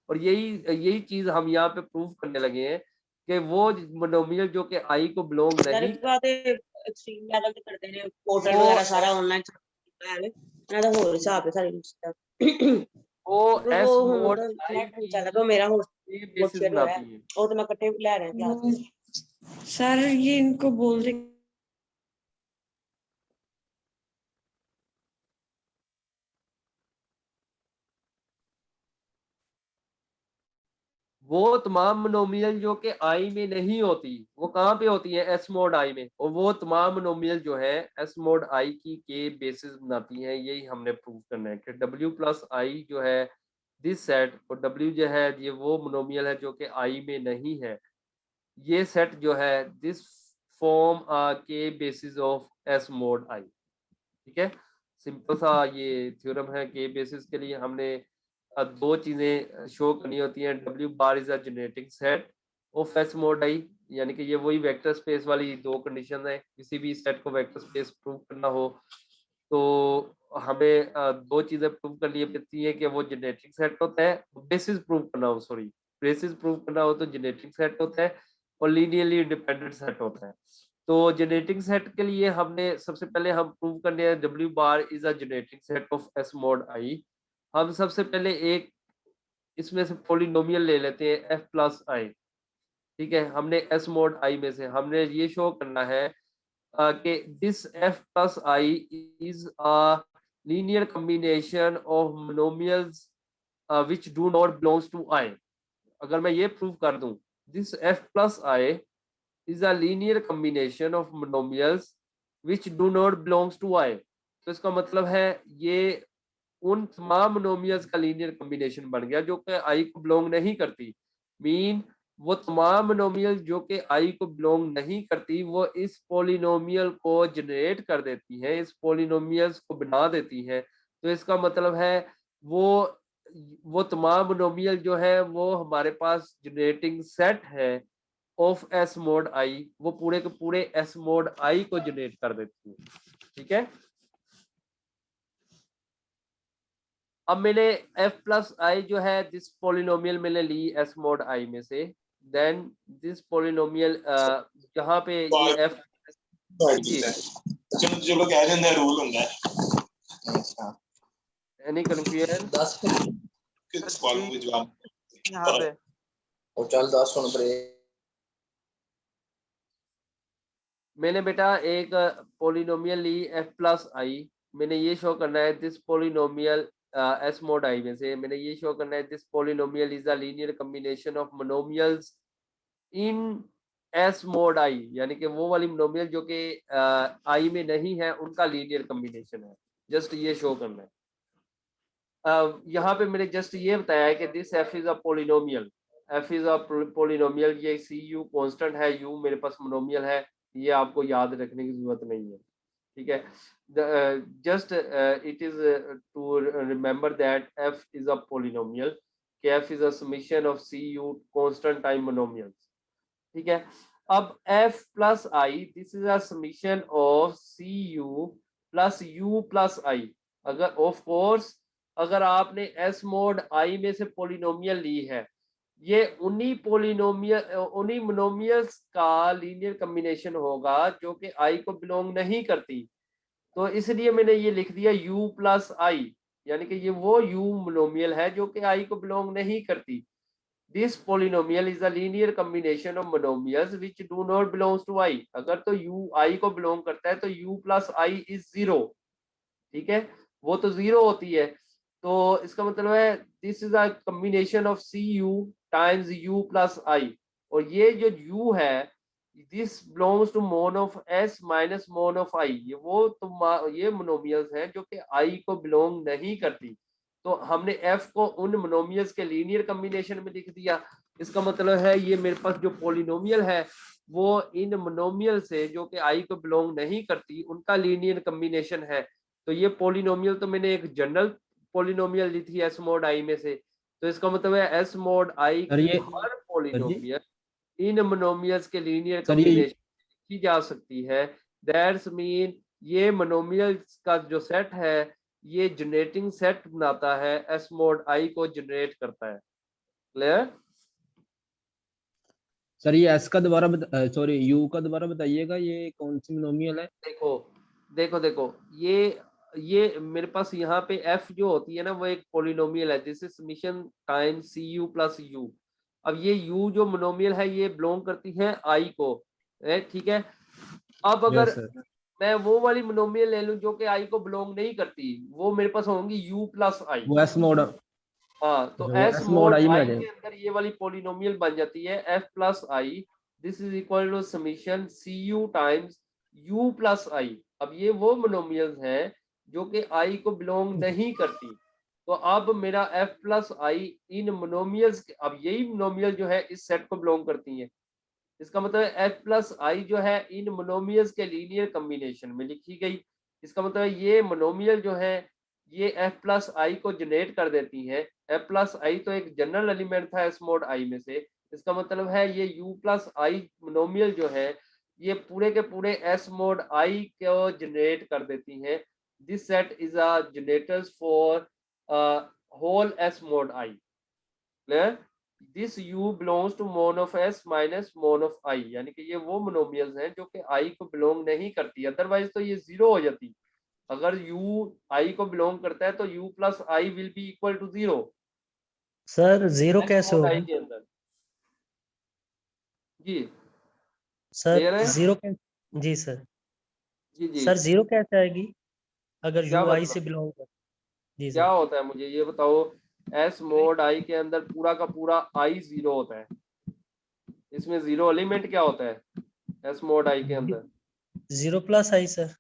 और यही चीज हम यहाँ पे प्रूव करने लगे हैं कि वो मोनोमियल जो कि आई को बिलोंग नहीं एक्सट्रीम लेवल ਤੇ ਕਰਦੇ ਨੇ पोर्टल वगैरह सारा ऑनलाइन है ਇਹਨਾਂ ਦਾ ਹੋਰ ਹਿਸਾਬ ਹੈ ਸਾਰੀ वो एस मोड नेट ਚੱਲ ਰਿਹਾ ਮੇਰਾ ਹੋਰ बेसिस बनाती है। ਉਹ ਤੇ ਮੈਂ ਇਕੱਠੇ ਲੈ ਰਹੇ क्लास सर ये इनको बोल दे वो तमाम मोनोमियल जो कि आई में नहीं होती वो कहाँ पे होती है, एस मोड आई में, और वो तमाम मोनोमियल जो है एस मोड आई की के बेसिस बनाती हैं। यही हमने प्रूव करना है कि W प्लस आई जो है दिस सेट, और W जो है ये वो मोनोमियल है जो कि आई में नहीं है, ये सेट जो है दिस फॉर्म के बेसिस ऑफ एस मोड आई। ठीक है, सिंपल सा ये थ्योरम है। के बेसिस के लिए हमने दो चीजें शो करनी होती हैं, W bar is a generating set of S mod I, यानी कि ये वही वेक्टर स्पेस वाली दो कंडीशन है। किसी भी सेट को वेक्टर स्पेस प्रूव करना हो तो हमें दो चीजें प्रूव करनी पड़ती है कि वो जनरेटिंग सेट होता है, बेसिस प्रूव करना हो, सॉरी बेसिस प्रूव करना हो तो जनरेटिंग सेट होता है और लीनियरली इंडिपेंडेंट सेट होता है। तो जनरेटिंग सेट के लिए हमने सबसे पहले हम प्रूव करने हैं W bar is a generating set of S mod आई। हम सबसे पहले एक इसमें से पॉलिनोमियल ले लेते हैं f प्लस आई। ठीक है, हमने एस मोड आई में से हमने ये शो करना है कि this f plus I is a linear combination of monomials which do not belongs to I. अगर मैं ये प्रूव कर दूं this f plus I is a linear combination of monomials which do not belongs to I, तो इसका मतलब है ये उन तमाम मोनोमियल्स का लीनियर कॉम्बिनेशन बन गया जो कि आई को बिलोंग नहीं करती। मीन वो तमाम मोनोमियल जो कि आई को बिलोंग नहीं करती वो इस पॉलिनोमियल को जनरेट कर देती है, इस पॉलिनोमियल्स को बना देती है। तो इसका मतलब है वो तमाम मोनोमियल जो है वो हमारे पास जनरेटिंग सेट है ऑफ एस मोड आई, वो पूरे के पूरे एस मोड आई को जनरेट कर देती है। ठीक है, अब मैंने f प्लस आई जो है दिस पॉलिनोमियल मैंने ली एस मोड आई में से, देन दिस पॉलिनोमियल जहाँ पे ये f जो लोग कह रहे हैं रूल होता है एनी कंफ्यूजन 10 किस सवाल के जवाब यहाँ पे और चल 10 सुन पर मैंने बेटा एक पॉलिनोमियल ली f प्लस आई, मैंने ये शो करना है दिस पॉलिनोमियल एस मोड आई में से मैंने ये शो करना है this polynomial is a linear combination of monomials in S mod I, यानी कि वो वाली मोनोमियल जो कि आई में नहीं है उनका लीनियर कॉम्बिनेशन है, जस्ट ये शो करना है। यहाँ पे मैंने जस्ट ये बताया है कि this F is a polynomial, F is a polynomial, ये सी यू कॉन्स्टेंट है, यू मेरे पास मोनोमियल है, ये आपको याद रखने की जरूरत नहीं है। ठीक है, just it is to remember that f is a polynomial, f is a summation of cu constant time monomials। ठीक है, अब f plus i this is a summation of cu plus u plus i। अगर of course अगर आपने S mod आई में से polynomial ली है, ये उन्हीं मोनोमियल्स का लीनियर कॉम्बिनेशन होगा जो कि आई को बिलोंग नहीं करती। तो इसलिए मैंने ये लिख दिया u प्लस आई, यानी कि ये वो u मोनोमियल है जो कि आई को बिलोंग नहीं करती। This polynomial is a linear combination of monomials which do not belongs to I. अगर तो u आई को बिलोंग करता है तो u प्लस आई इज 0, ठीक है, वो तो 0 होती है। तो इसका मतलब है this is a combination of C u times u plus I, और ये जो u है this belongs to mon of s minus mon of i। ये मोनोमियल्स हैं जो कि i को बिलोंग नहीं करती। तो हमने f को उन मोनोमियल्स के लीनियर कॉम्बिनेशन में लिख दिया। इसका मतलब है ये मेरे पास जो पोलिनोमियल है वो इन मोनोमियल से जो कि i को बिलोंग नहीं करती उनका लीनियर कॉम्बिनेशन है। तो ये पोलिनोमियल तो मैंने एक जनरल पोलिनोमियल ली थी s मोड i में से, तो इसका मतलब है s मोड i सर की ये हर सर पोलिनोमियल इन मोनोमियल्स के लीनियर सर ये कॉम्बिनेशन लिखी जा सकती है। दैट्स मीन ये मोनोमियल्स का जो सेट है ये जनरेटिंग सेट बनाता है, एस मोड आई को जनरेट करता है। क्लियर? सर ये एस का दोबारा सॉरी यू का दोबारा बताइएगा, ये कौन सी मोनोमियल है? देखो देखो देखो, ये मेरे पास यहाँ पे f जो होती है ना वो एक पोलिनोमियल है, this is summation time C U plus U. अब ये u जो मोनोमियल है ये बिलोंग करती है i को, ठीक है। अब अगर यस सर। मैं वो वाली मोनोमियल ले लूं जो कि i को बिलोंग नहीं करती, वो मेरे पास होंगी u प्लस आई। वो एस मोड, हाँ, तो वो S S mode mode I में आ आई जाए। के अंदर ये वाली पोलिनोमियल बन जाती है f plus I. This is equal to summation C u times u plus I. अब ये वो मोनोमियल्स हैं जो कि i को बिलोंग नहीं करती। तो अब मेरा f प्लस आई इन मोनोमियल्स, अब यही मोनोमियल जो है इस सेट को बिलोंग करती है। इसका मतलब है f प्लस आई जो है इन मोनोमियल्स के लीनियर कॉम्बिनेशन में लिखी गई। इसका मतलब है ये मोनोमियल जो है ये f प्लस आई को जनरेट कर देती है। f प्लस आई तो एक जनरल एलिमेंट था एस मोड आई में से। इसका मतलब है ये u प्लस आई मोनोमियल जो है ये पूरे के पूरे एस मोड आई को जनरेट कर देती हैं। This set is a generators for whole S mod I. Clear? This u belongs to mon of s minus mon of i, यानी कि ये वो मोनोमियल्स हैं जो कि i को बिलोंग नहीं करती, अदरवाइज तो ये 0 हो जाती। अगर u i को बिलोंग करता है तो u plus I will be equal to 0 sir zero s कैसे मोड i होगा? के अंदर। जी सर क्लियर है? जीरो कैसे? जी सर। जी जी, सर जीरो कैसे आएगी अगर क्या यू आई से मतलब बिलोंग कर? जी क्या सर। होता है मुझे ये बताओ। s मोड i के अंदर पूरा का पूरा i 0 होता है। इसमें 0 एलिमेंट क्या होता है s मोड i के अंदर? जीरो प्लस आई सर।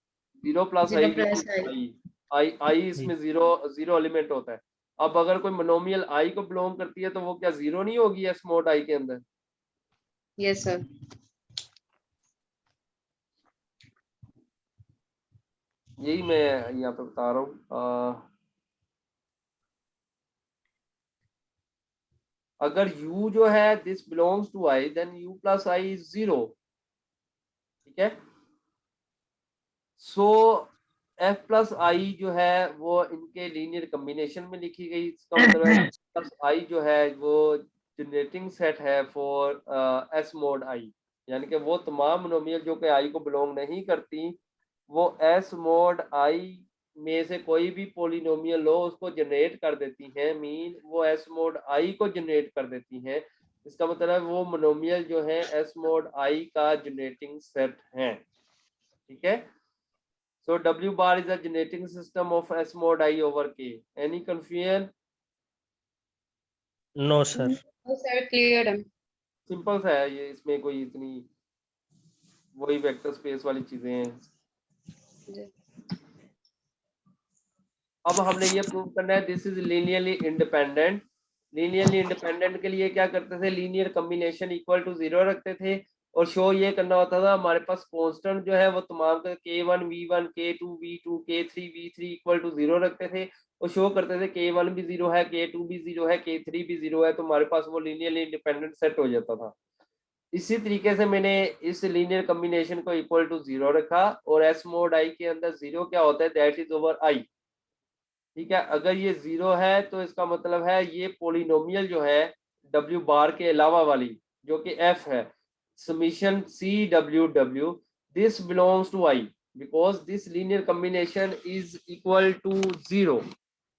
0 प्लस आई 0 प्लस आई। आई जी इसमें जीरो एलिमेंट होता है। अब अगर कोई मोनोमियल आई को बिलोंग करती है तो वो क्या 0 नहीं होगी एस मोड आई के अंदर? Yes sir. यही मैं यहाँ पे बता रहा हूँ। अगर u जो है this belongs to i then u plus I is 0, ठीक है। सो f प्लस आई जो है वो इनके लीनियर कॉम्बिनेशन में लिखी गई। इसका मतलब है प्लस आई जो है वो जनरेटिंग सेट है फॉर s मोड i, यानी कि वो तमाम मोनोमियल जो कि i को बिलोंग नहीं करती वो s मोड i में से कोई भी पोलिनोमियल लो उसको जनरेट कर देती हैं। मीन वो s मोड i को जनरेट कर देती हैं। इसका मतलब है वो मोनोमियल जो है s मोड i का जनरेटिंग सेट है, ठीक है। So W bar is a generating system of S mod I over K. Any confusion? No sir. Sir clear है। सिंपल सा है ये, इसमें कोई इतनी वही वेक्टर स्पेस वाली चीजें हैं। अब हमने ये प्रूव करना है this is linearly independent. Linearly independent के लिए क्या करते थे, लीनियर कॉम्बिनेशन इक्वल टू 0 रखते थे और शो ये करना होता था हमारे पास कांस्टेंट जो है वो तमाम का k1 v1 k2 v2 k3 v3 equal to 0 रखते थे और शो करते थे k1 भी 0 है k2 भी 0 है k3 भी 0 है, तो हमारे पास वो लीनियरली इंडिपेंडेंट सेट हो जाता था। इसी तरीके से मैंने इस लीनियर कॉम्बिनेशन को इक्वल टू 0 रखा और एस मोड आई के अंदर 0 क्या होता है, दैट इज ओवर आई। ठीक है। अगर ये 0 है तो इसका मतलब है ये पोलिनोमियल जो है W बार के अलावा वाली जो कि F है, summation CW this belongs to I because this linear combination is equal to 0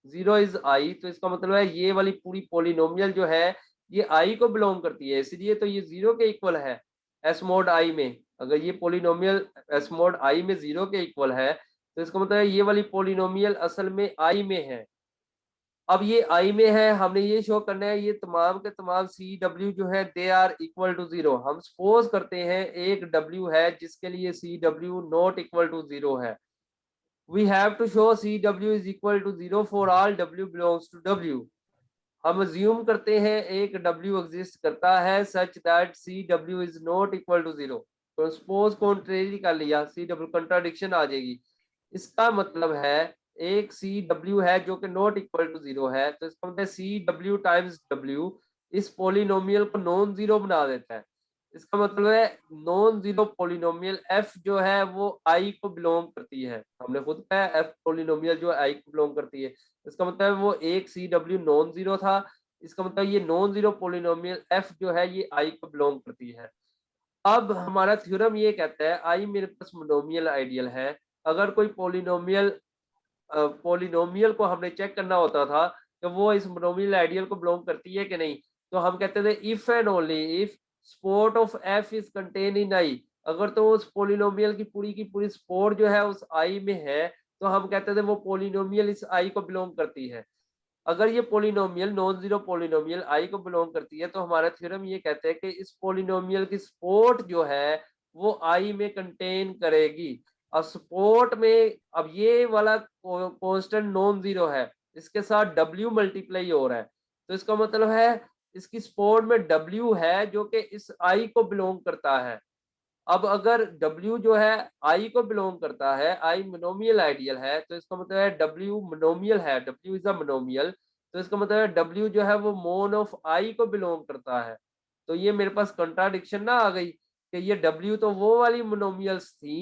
is I, तो इसका मतलब है ये वाली पूरी पोलिनोमियल जो है ये I को बिलोंग करती है, इसलिए तो ये 0 के इक्वल है S mod I में। अगर ये पोलिनोमियल S mod I में 0 के इक्वल है तो इसका मतलब है ये वाली पोलिनोमियल असल में I में है। अब ये I में है, हमने ये शो करना है ये तमाम के तमाम CW जो है दे आर इक्वल टू 0। हम सपोज करते हैं एक W है जिसके लिए CW नॉट इक्वल टू 0 है। We have to show CW is equal to 0 for all W belongs to W। हम assume करते हैं एक W exist करता है such that CW is not equal to 0। तो suppose contrary कर लिया, CW contradiction आ जाएगी। इसका मतलब है एक CW है जो कि नॉट इक्वल टू 0 है, तो इसका मतलब CW टाइम्स W इस पोलिनोमियल को नॉन जीरो बना देता है। इसका मतलब है नॉन जीरो पोलिनोमियल F जो है वो I को बिलोंग करती है। हमने खुद कहा F पोलिनोमियल जो I को बिलोंग करती है, इसका मतलब है वो एक CW नॉन जीरो था। इसका मतलब ये नॉन जीरो पोलिनोमियल F जो है ये I को बिलोंग करती है। अब हमारा थ्योरम ये कहता है I मेरे पास मोनोमियल आइडियल है। अगर कोई पोलिनोमियल को हमने चेक करना होता था कि वो इस मोनोमियल आइडियल को बिलोंग करती है कि नहीं, तो हम कहते थे if and only if sport of F is contain in I। अगर तो उस पोलिनोमियल की पूरी स्पोर्ट जो है उस I में है तो हम कहते थे वो पोलिनोमियल इस I को बिलोंग करती है। अगर ये polynomial non zero polynomial I को बिलोंग करती है तो हमारा थ्योरम ये कहता है कि इस पोलिनोमियल की सपोर्ट जो है वो I में कंटेन करेगी। अब सपोर्ट में अब ये वाला कांस्टेंट नॉन जीरो है, इसके साथ W मल्टीप्लाई हो रहा है, तो इसका मतलब है इसकी सपोर्ट में W है जो कि इस I को बिलोंग करता है। अब अगर W जो है I को बिलोंग करता है, I मोनोमियल आइडियल है, तो इसका मतलब है W मोनोमियल है, W इज अ मोनोमियल, तो इसका मतलब है W जो है वो मोन ऑफ I को बिलोंग करता है। तो ये मेरे पास कंट्राडिक्शन ना आ गई कि ये W तो वो वाली मोनोमियल्स थी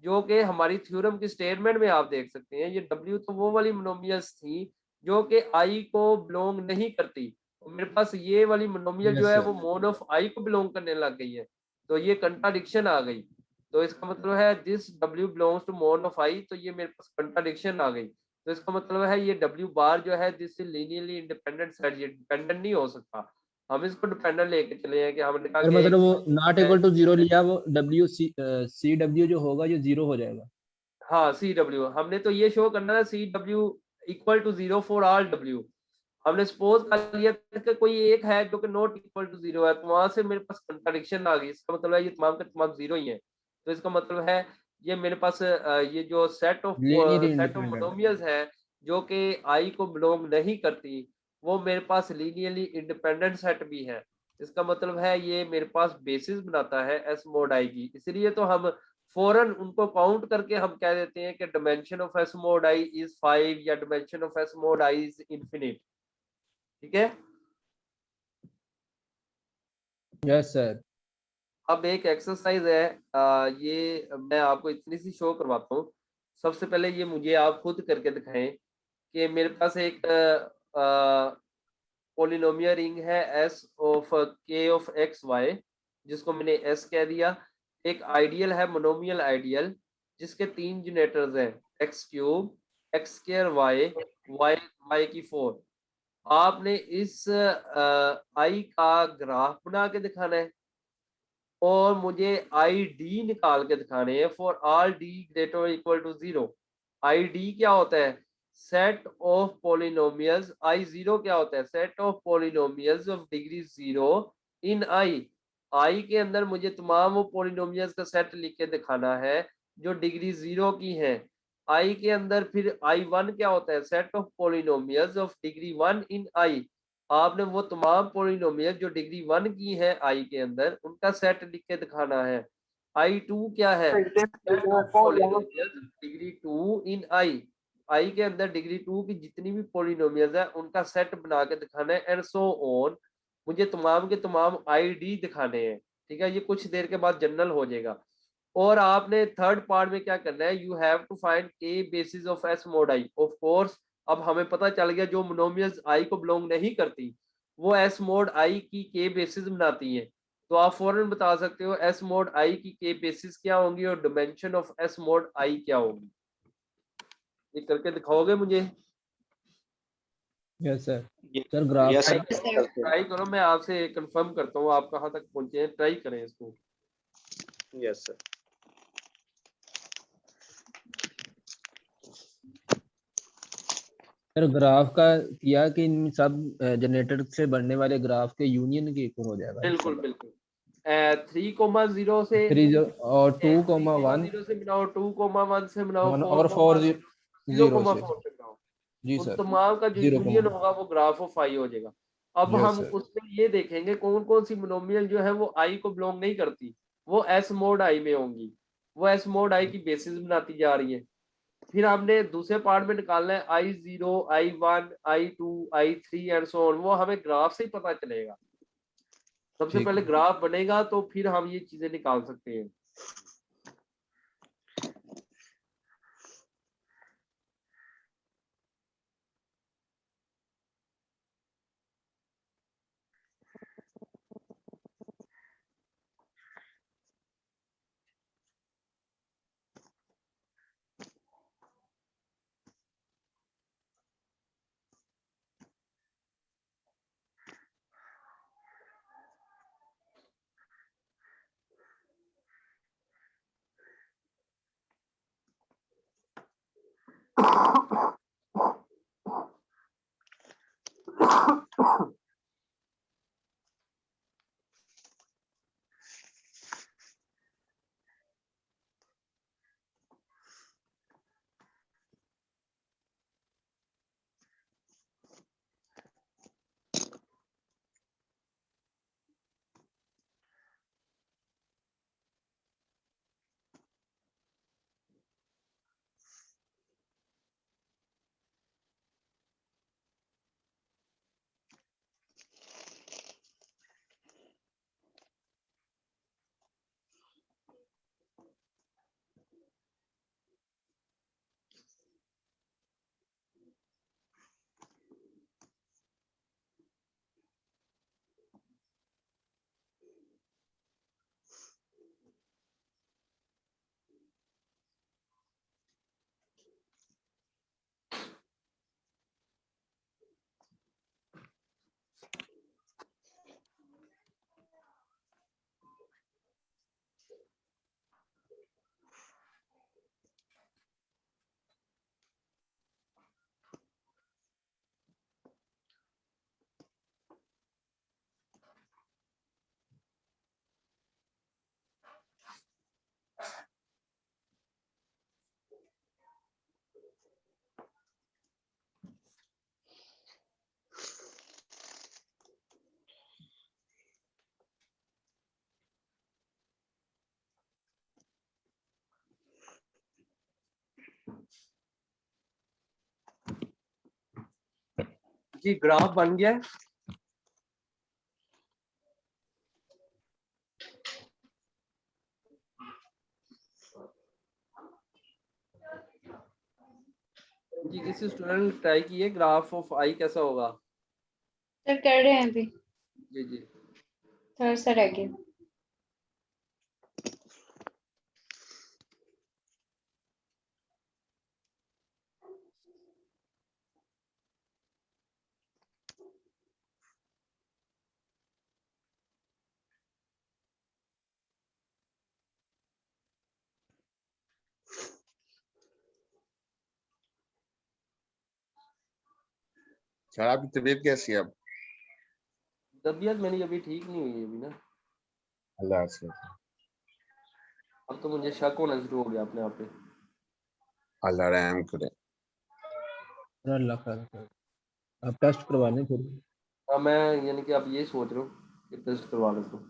जो कि हमारी थ्योरम की स्टेटमेंट में आप देख सकते हैं, ये W तो वो वाली मोनोमियल्स थी जो कि I को बिलोंग नहीं करती। तो मेरे पास ये वाली मोनोमियल जो है वो मोन ऑफ I को बिलोंग करने लग गई है, तो ये कंट्राडिक्शन आ गई। तो इसका मतलब है this W belongs to mon of I, तो ये मेरे पास कंट्राडिक्शन आ गई। तो इसका मतलब है ये W बार जो है दिस लीनियरली इंडिपेंडेंट सेट, ये डिपेंडेंट नहीं हो सकता। हम इसको डिपेंडेंट लेके चले हैं कि हमने कहा सर कि मतलब वो नॉट इक्वल टू 0 लिया, वो CW जो होगा ये 0 हो जाएगा। हाँ CW हमने तो ये शो करना है CW equal to 0 for all W। हमने सपोज कर लिया कि कोई एक है जो कि नॉट इक्वल टू 0 है, तो वहां से मेरे पास कंट्राडिक्शन आ गई। इसका मतलब है ये तमाम के तमाम 0 ही है, तो इसका मतलब है ये मेरे पास ये जो सेट ऑफ लीनियरली इंडिपेंडेंट है। मोनोमियल्स है जो कि I को बिलोंग नहीं करती, वो मेरे पास लीनियरली इंडिपेंडेंट सेट भी है। इसका मतलब है ये मेरे पास बेसिस बनाता है S mod I की, इसलिए तो हम फौरन उनको काउंट करके हम कह देते हैं कि dimension of S mod I is 5 या dimension of S mod I is infinite. ठीक है। Yes sir. अब एक एक्सरसाइज है, ये मैं आपको इतनी सी शो करवाता हूँ। सबसे पहले ये मुझे आप खुद करके दिखाएं कि मेरे पास एक पोलिनोमियल रिंग है S of K of X Y, जिसको मैंने S कह दिया। एक आइडियल है मोनोमियल आइडियल जिसके 3 जनरेटर्स हैं x cube, x square y, y की 4। आपने इस I का ग्राफ बना के दिखाना है और मुझे ID निकाल के दिखाने हैं for all D greater equal to 0। ID क्या होता है? Set of polynomials. I0 क्या होता है? Set of polynomials of degree 0 in I के अंदर मुझे तमाम वो पोलिनोमियल्स का सेट लिख के दिखाना है जो डिग्री 0 की हैं। I के अंदर फिर I1 क्या होता है? Set of polynomials of degree 1 in I। आपने वो तमाम पोलिनोमियल जो डिग्री 1 की है I के अंदर उनका सेट लिख के दिखाना है। I2 क्या है? डिग्री 2 इन I के अंदर डिग्री 2 की जितनी भी पोलिनोमियल्स है उनका सेट बना के दिखाना है एंड सो ऑन। मुझे तमाम के तमाम ID दिखाने हैं। ठीक है, ये कुछ देर के बाद जनरल हो जाएगा। और आपने थर्ड पार्ट में क्या करना है? You have to find K basis of S mod I। Of course अब हमें पता चल गया जो मोनोमियल्स आई को बिलोंग नहीं करती वो एस मोड आई की के बेसिस बनाती हैं। तो आप फौरन बता सकते हो एस मोड आई की के बेसिस क्या होंगी और डिमेंशन ऑफ एस मोड आई क्या होगी। ये करके दिखाओगे मुझे? Yes sir. Sir graph yes try sir try करो, मैं आपसे कंफर्म करता हूँ आप कहाँ तक पहुंचे हैं, ट्राई करें इसको। यस सर सर ग्राफ का किया कि इन सब जनरेटर से बनने वाले ग्राफ के यूनियन के इक्वल हो जाएगा बिल्कुल बिल्कुल 3,0 से 3 और 2,1 0 से मिलाओ, 2,1 से मिलाओ, 1 और 4, 4 0 से। 0,4 से मिलाओ, जी उन सर। तमाम का जो 0, यूनियन होगा वो ग्राफ ऑफ आई हो जाएगा। अब यस हम सर। उसमें ये देखेंगे कौन कौन सी मोनोमियल जो है वो आई को बिलोंग नहीं करती, वो एस मोड आई में होंगी, वो एस मोड आई की बेसिस बनाती जा रही है। फिर हमने दूसरे पार्ट में निकालना है I0, I1, I2, I3 and so on, वो हमें ग्राफ से ही पता चलेगा। सबसे ठीक पहले है। ग्राफ बनेगा तो फिर हम ये चीजें निकाल सकते हैं। जी ग्राफ बन गया है। जी किसी स्टूडेंट ने ट्राई किए ग्राफ ऑफ आई कैसा होगा? सर कर रहे हैं अभी, जी जी थोड़ा सा रह गया। सर आपकी तबीयत कैसी है अब? तबीयत मेरी अभी ठीक नहीं हुई है अभी ना। अल्लाह से। अब तो मुझे शक होना शुरू हो गया अपने आप पे। अल्लाह रहम करे। अल्लाह खैर करे। आप टेस्ट करवा लें फिर। हाँ मैं यानी कि आप ये सोच रहे हो कि टेस्ट करवा लेते हो।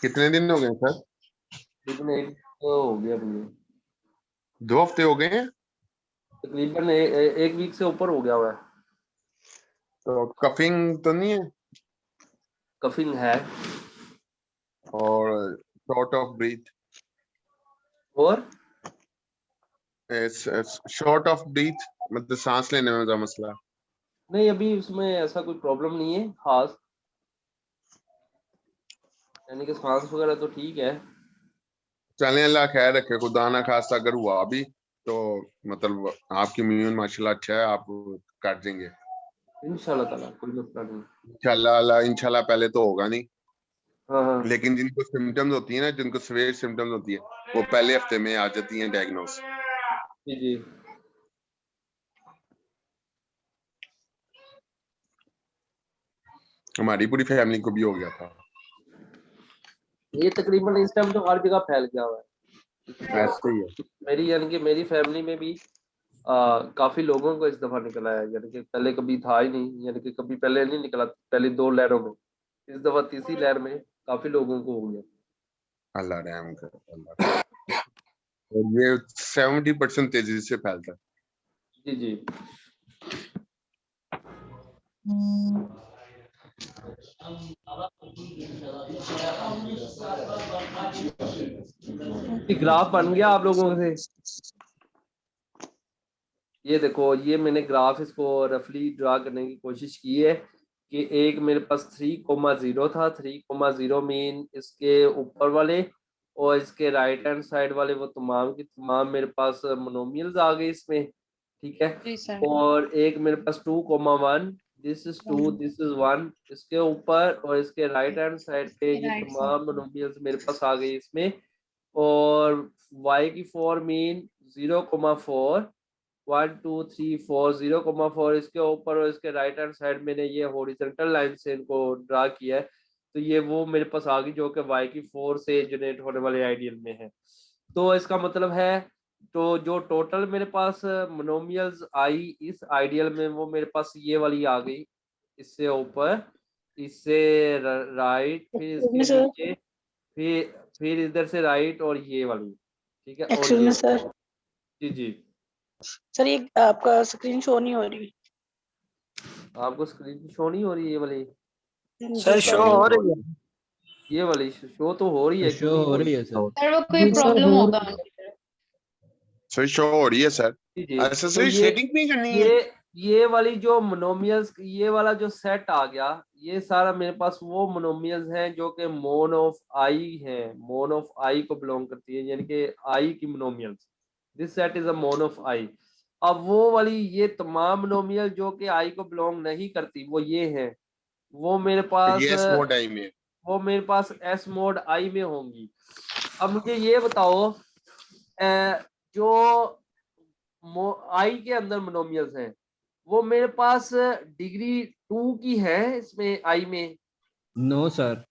कितने दिन हो गए सर? लेकिन एक तो हो गया मुझे, 2 हफ्ते हो गए हैं। तकरीबन एक वीक से ऊपर हो गया हुआ है। तो कफिंग तो नहीं है कफिंग है और शॉर्ट ऑफ ब्रीथ? और शॉर्ट ऑफ ब्रीथ मतलब सांस लेने में क्या मसला है? नहीं, अभी उसमें ऐसा कोई प्रॉब्लम नहीं है खास, यानी कि सांस वगैरह तो ठीक है। चलें, अल्लाह खैर रखे, खुदा ना खास्ता अगर हुआ भी तो मतलब आपकी इम्यून माशाल्लाह अच्छा है, आप कर देंगे इंशाल्लाह ताला, कोई मसला नहीं। इंशाल्लाह। इंशाल्लाह पहले तो होगा नहीं, हाँ हाँ लेकिन जिनको सिम्टम्स होती है ना, जिनको सीवियर सिम्टम्स होती है, वो पहले हफ्ते में आ जाती हैं डायग्नोस। जी जी। हमारी पूरी फैमिली को भी हो गया था। ये तकरीबन इस टाइम तो हर जगह फैल गया हुआ है। ऐसे ही है। मेरी यानी कि मेरी फैमिली में भी काफी लोगों को इस दफा निकला है, यानी कि पहले कभी था ही नहीं, यानी कि कभी पहले नहीं निकला, पहले 2 लहरों में, इस दफा तीसरी लहर में काफी लोगों को हो गया। अल्लाह रहम करे, अल्लाह। और ये 70% तेजी से फैलता है। जी जी। ग्राफ बन गया आप लोगों से? ये देखो, ये मैंने ग्राफ इसको रफली ड्रा करने की कोशिश की है कि एक मेरे पास 3,0 था, 3,0 मीन इसके ऊपर वाले और इसके राइट हैंड साइड वाले वो तमाम की तमाम मेरे पास मोनोमियल्स आ गए इसमें, ठीक है। जी सर। और एक मेरे पास 2,1, दिस इज 2, दिस इज 1, इसके ऊपर और इसके राइट हैंड साइड पे ये Right तमाम मोनोमियल्स मेरे पास आ गई इसमें। और y की 4 मीन 0,4, 1 2 3 4, 0,4 इसके ऊपर और इसके राइट हैंड साइड मैंने ये हॉरिजॉन्टल लाइन से इनको ड्रा किया है, तो ये वो मेरे पास आ गई जो कि y की 4 से जनरेट होने वाले आइडियल में है। तो इसका मतलब है, तो जो टोटल मेरे पास मोनोमियल्स आई इस आइडियल में, वो मेरे पास ये वाली आ गई, इससे ऊपर, इससे राइट, फिर इसके सर नीचे, फिर इधर से राइट और ये वाली, ठीक है। और एक्चुअल ये में सर जी जी। सर ये आपका स्क्रीन शो नहीं हो रही। आपको स्क्रीन शो नहीं हो रही? ये वाली सर शो हो रही है। ये वाली शो तो हो रही है, क्यों शो नहीं हो हो रही रही? है सर। सर वो कोई प्रॉब्लम होगा उनकी तरफ। सही शो हो रही है सर। जी जी। ऐसा तो सही सेटिंग नहीं करनी है। ये वाली जो मोनोमियल्स, ये वाला जो सेट आ गया, ये सारा मेरे पास वो मोनोमियल्स हैं जो कि मोन ऑफ आई हैं, मोन ऑफ आई को बिलोंग करती है, यानी कि आई की मोनोमियल्स। दिस सेट इज अ मोन ऑफ आई। अब वो वाली ये तमाम मोनोमियल जो कि आई को बिलोंग नहीं करती, वो ये हैं, वो मेरे पास ये स्मॉल टाइम में वो मेरे पास एस मोड आई में होंगी। अब मुझे ये बताओ, जो आई के अंदर मोनोमियल्स हैं, वो मेरे पास डिग्री 2 की है इसमें आई में, नो सर।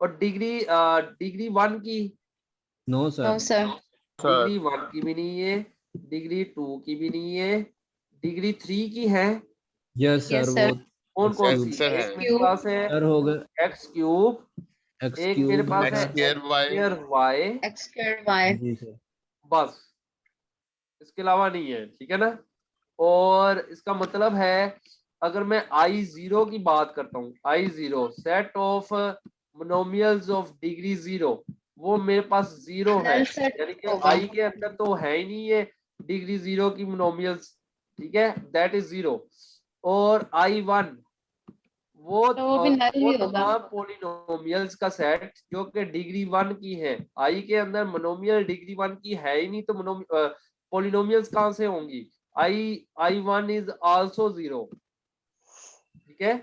और डिग्री 1 की, no no sir. Sir. Degree 1 की भी नहीं है, डिग्री 2 की भी नहीं है, डिग्री 3 की है। Yes sir. Yes, वो sir. कौन कौन क्यूब सी? सर एक है। मेरे पास है सर हो गए एक्स क्यूब, एक्स एक मेरे क्यूब पास है x square Y. Square Y, X squared Y. जी सर। बस, इसके अलावा नहीं है, ठीक है ना। और इसका मतलब है, अगर मैं I0 की बात करता हूँ, I0 set of monomials of degree 0, वो मेरे पास 0 है, Null set यानी कि होगा। I के अंदर तो है ही नहीं है डिग्री 0 की मोनोमियल्स, ठीक है, दैट इज 0। और I1 तो वो भी null ही होगा। तमाम पॉलिनोमियल्स का सेट जो कि डिग्री 1 की है। आई के अंदर मोनोमियल डिग्री 1 की है ही नहीं, तो पॉलिनोमियल्स कहां से होंगी? I1 इज आल्सो 0, ठीक है।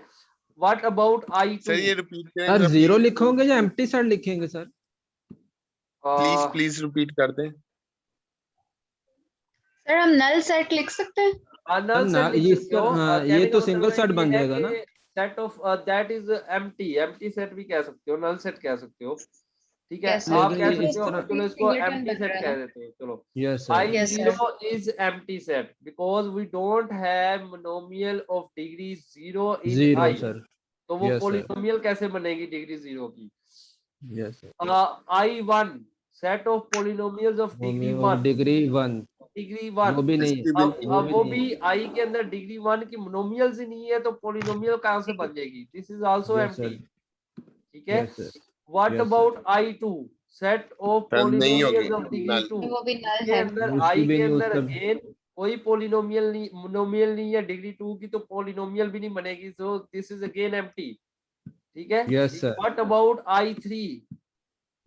What about I2? सर ये रिपीट करें सर जरा जीरो प्लीज। लिखोगे या एम्प्टी सेट लिखेंगे सर? प्लीज रिपीट कर दें। सर हम null set लिख सकते हैं? नल ना, सेट लिख ये सकते हो। हाँ, ये कहने तो का सिंगल मतलब सेट ये बन है जाएगा ना। कि set of that is empty set भी कह सकते हो, नल सेट कह सकते हो, ठीक है। Yes, sir. आप लेकिन कह ये इस सकते हो, तरह चलो इसको Singleton एम्प्टी बन सेट रहा है कह ना? देते हो, चलो। Yes sir. Yes, sir. I0 is empty set because we don't have monomial of degree 0 in zero I. Sir. तो वो Yes, sir. पॉलिनोमियल कैसे बनेगी डिग्री 0 की? Yes sir. I1 set of polynomials of degree 1, degree 1 degree वो 1। भी नहीं है। अब वो भी I के अंदर डिग्री 1 की मोनोमियल्स ही नहीं है, तो पॉलिनोमियल कहां से बन जाएगी? This is also Yes, empty, sir. ठीक है। Yes sir. What Yes, sir. About I2 set of sir नहीं होगी पॉलिनोमियल्स ऑफ डिग्री नल। 2? वो भी null इसके है। अंदर उसकी I भी के नहीं, अंदर उसका अगेन कोई पोलिनोमियल नहीं, मोनोमियल नहीं है, डिग्री 2 की तो पोलिनोमियल भी नहीं बनेगी, so this is again empty. ठीक है, yes sir. What about I3?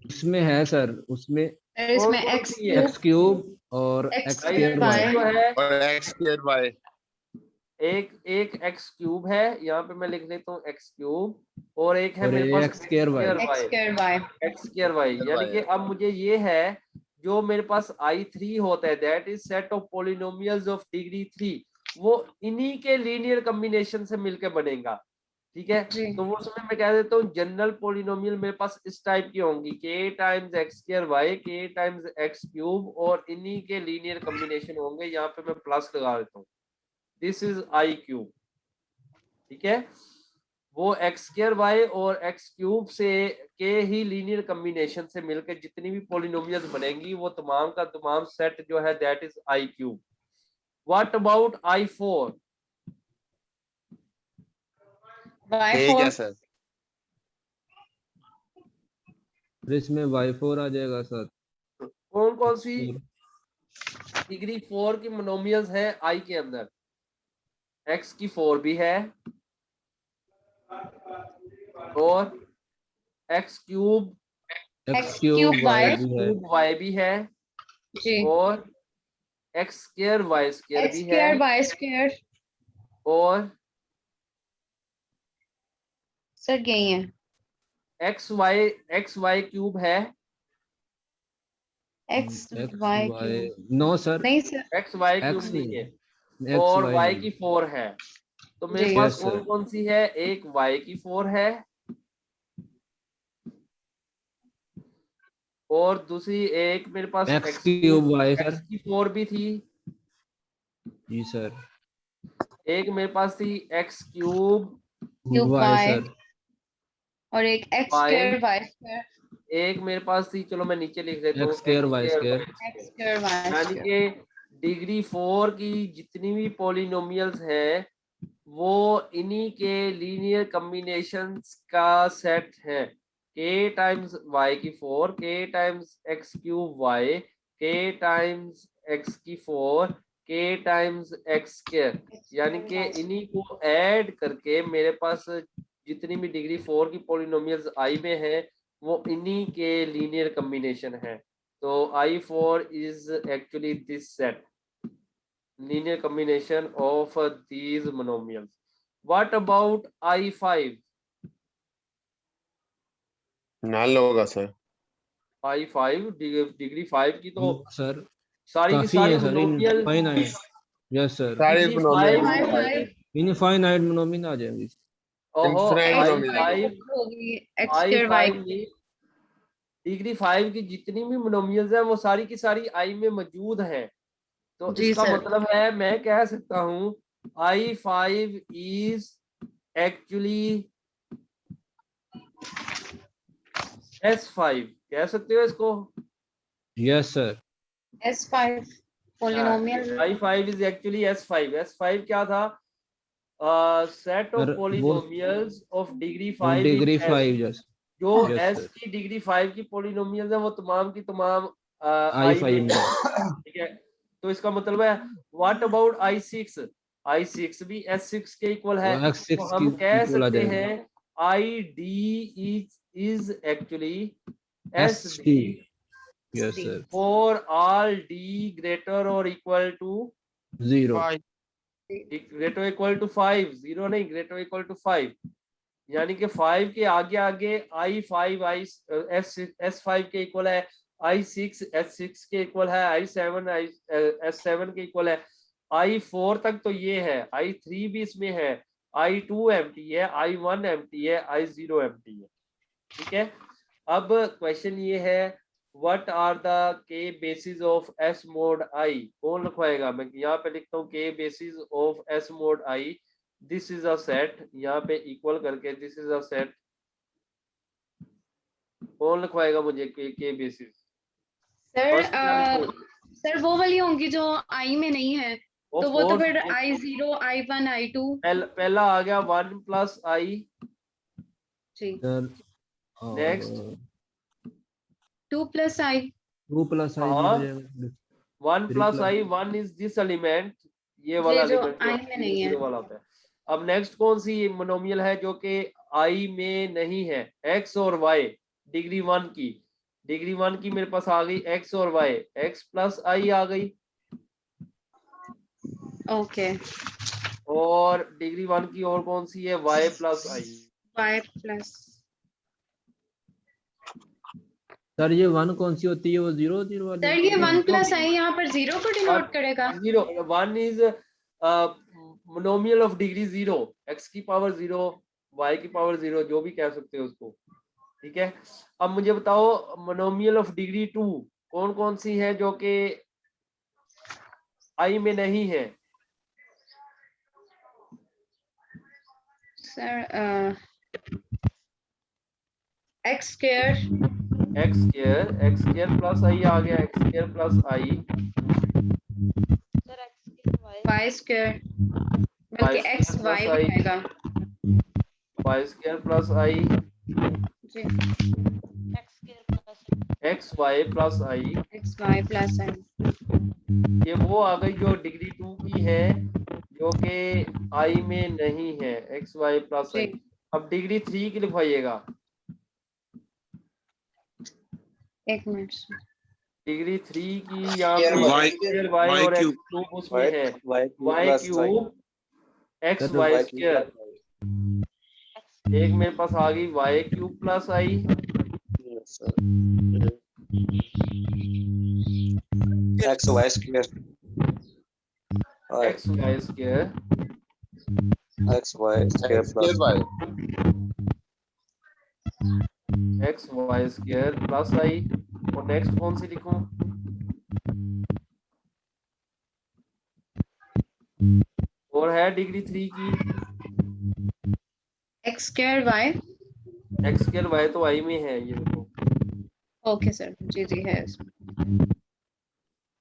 उसमें है सर, उसमें सर इसमें कौन x सी है? एक्स क्यूब और X X square square y। Y. जो है और एक्स स्क्वायर वाई, एक एक्स क्यूब है, यहाँ पे मैं लिख लेता हूँ एक्स क्यूब, और एक है और मेरे पास x square Y. x square y। X square y. यानी कि अब मुझे ये है, जो मेरे पास I3 होता है, that is set of polynomials of degree 3, वो इन्हीं के लीनियर कॉम्बिनेशन से मिलके बनेगा। ठीक है, जी। तो वो उसमें मैं कह देता हूँ जनरल पोलिनोमियल मेरे पास इस टाइप की होंगी, k times X square Y, k times X cube, और इन्हीं के लीनियर कॉम्बिनेशन होंगे। यहाँ पे मैं प्लस लगा देता हूँ, दिस इज I क्यूब। ठीक है, वो एक्स स्क्वायर वाई और एक्स क्यूब से के ही लीनियर कॉम्बिनेशन से मिलकर जितनी भी पोलिनोमियल्स बनेंगी, वो तमाम का तमाम सेट जो है that is I cube. What about I4? ठीक है सर। फिर इसमें y4 आ जाएगा सर। कौन कौन सी डिग्री 4 की मोनोमियल्स हैं I के अंदर? x की 4 भी है, और x cube x cube y y भी है, क्यूब y भी है, जी। और x square Y square x भी है, square y square और सर यही है। एक्स वाई क्यूब है, x x y y cube no sir, नहीं sir. X Y cube x नहीं है, नहीं, एक्स और वाई y नहीं। की 4 है। तो मेरे जी। पास यस कौन सर। कौन सी है? एक y की 4 है, और दूसरी एक मेरे पास x cube Y x sir. की 4 भी थी, जी सर। एक मेरे पास थी X cube cube Y y sir. और एक x y, square y square एक मेरे पास थी, चलो मैं नीचे लिख देता हूँ, X square Y x square. x square y यानी square। कि डिग्री 4 की जितनी भी पोलिनोमियल्स हैं, वो इन्हीं के लीनियर कॉम्बिनेशंस का सेट है। k टाइम्स y की 4, k times X cube y, k times x की 4, k टाइम्स एक्स स्क्वायर। यानी कि इन्हीं को ऐड करके मेरे पास जितनी भी डिग्री 4 की पोलिनोमियल्स I में है, वो इन्हीं के लीनियर कॉम्बिनेशन है। तो I4 is actually this set, linear combination of these monomials. What about I5? नल होगा सर। I5 डिग्री 5 की तो सर सारी की काफी सारी है sir, monomial infinite. Yes sir, सारे डिग्री मोनोमियल 5 इनफाइनाइट मोनोमिन आ जाएंगी। ओहो इनफाइनाइट x मोनोमियल I5 होगी x square y I5 में डिग्री 5 की जितनी भी मोनोमियल्स है, वो सारी की सारी I में मौजूद है। तो जी इसका सर। मतलब है, मैं कह सकता हूँ I5 is actually S5, कह सकते हो इसको? Yes sir. S5 polynomial। I5 is actually S5। S5 क्या था? सेट ऑफ सर वो polynomials of degree 5 in degree S। 5। Yes जो यस S सर। की डिग्री 5 की पोलिनोमियल्स है, वो तमाम की तमाम I I5 में में। है। ठीक है, तो इसका मतलब है व्हाट अबाउट I6? I6 भी S6 के इक्वल है। X6 तो की हम कह इक्वल आ सकते जाएगा। हैं ID is actually SD। SD yes sir. for all D greater or equal to 0। greater equal to 5, 0 नहीं, greater equal to 5। यानी कि 5 के आगे आगे I5 S5 के इक्वल है, I6 S6 के इक्वल है, I7 S7 के इक्वल है, I4 तक तो ये है, I3 भी इसमें है, I2 एम्प्टी है, I1 एम्प्टी है, I0 एम्प्टी है। ठीक है, अब क्वेश्चन ये है, व्हाट आर द के बेसिस ऑफ एस मोड आई? कौन लिखवाएगा? मैं यहाँ पे लिखता हूँ के basis of S mod I, this is a set, यहाँ पे इक्वल करके दिस इज अ सेट। कौन लिखवाएगा मुझे के बेसिस? सर सर वो वाली होंगी जो I में नहीं है, तो वो तो फिर कोर्स I0 I1 I2। पहला आ गया 1 प्लस आई, जी। Sir next 2 plus I। 2 plus I भी हाँ। हो जाएगा। 1 plus plus- I, 1 is this element, ये वाला जो एलिमेंट I में नहीं है। वाला होता है। अब नेक्स्ट कौन सी मोनोमियल है जो कि आई में नहीं है? एक्स और वाई, डिग्री 1 की, डिग्री 1 की मेरे पास आ गई एक्स और वाई, एक्स प्लस आई आ गई, ओके, और डिग्री 1 की और कौन सी है? Y plus I. y plus, sir ये 1 कौन सी होती है, वो 0 0 वाली? सर ये 1 प्लस आई यहाँ पर 0 को डिनोट करेगा। 0, 1 is monomial of degree 0, x की पावर 0, वाई की पावर 0, जो भी कह सकते हो उसको, ठीक है। अब मुझे बताओ मोनोमियल ऑफ डिग्री 2 कौन कौन सी है जो कि आई में नहीं है? Sir x square, x square plus I आ गया, x square plus I, y square, बल्कि y x square y plus I। बनेगा वाई स्क्वायर प्लस आई, जी, x y plus I, x y plus i, ये वो आ गई जो degree 2 की है जो कि आई में नहीं है, एक्स वाई प्लस आई। जी। अब डिग्री 3 की लिखवाइएगा, एक मिनट, डिग्री 3 की यहाँ पे वाई और एक्स क्यूब उसमें है, y cube x sir, y square, एक मेरे पास आ गई y cube plus I, x y square x y square, x y square plus x y square plus I. और नेक्स्ट कौन सी लिखूं? और है डिग्री 3 की x square y, x square Y तो आई में है, ये देखो, ओके सर, जी जी है इसमें,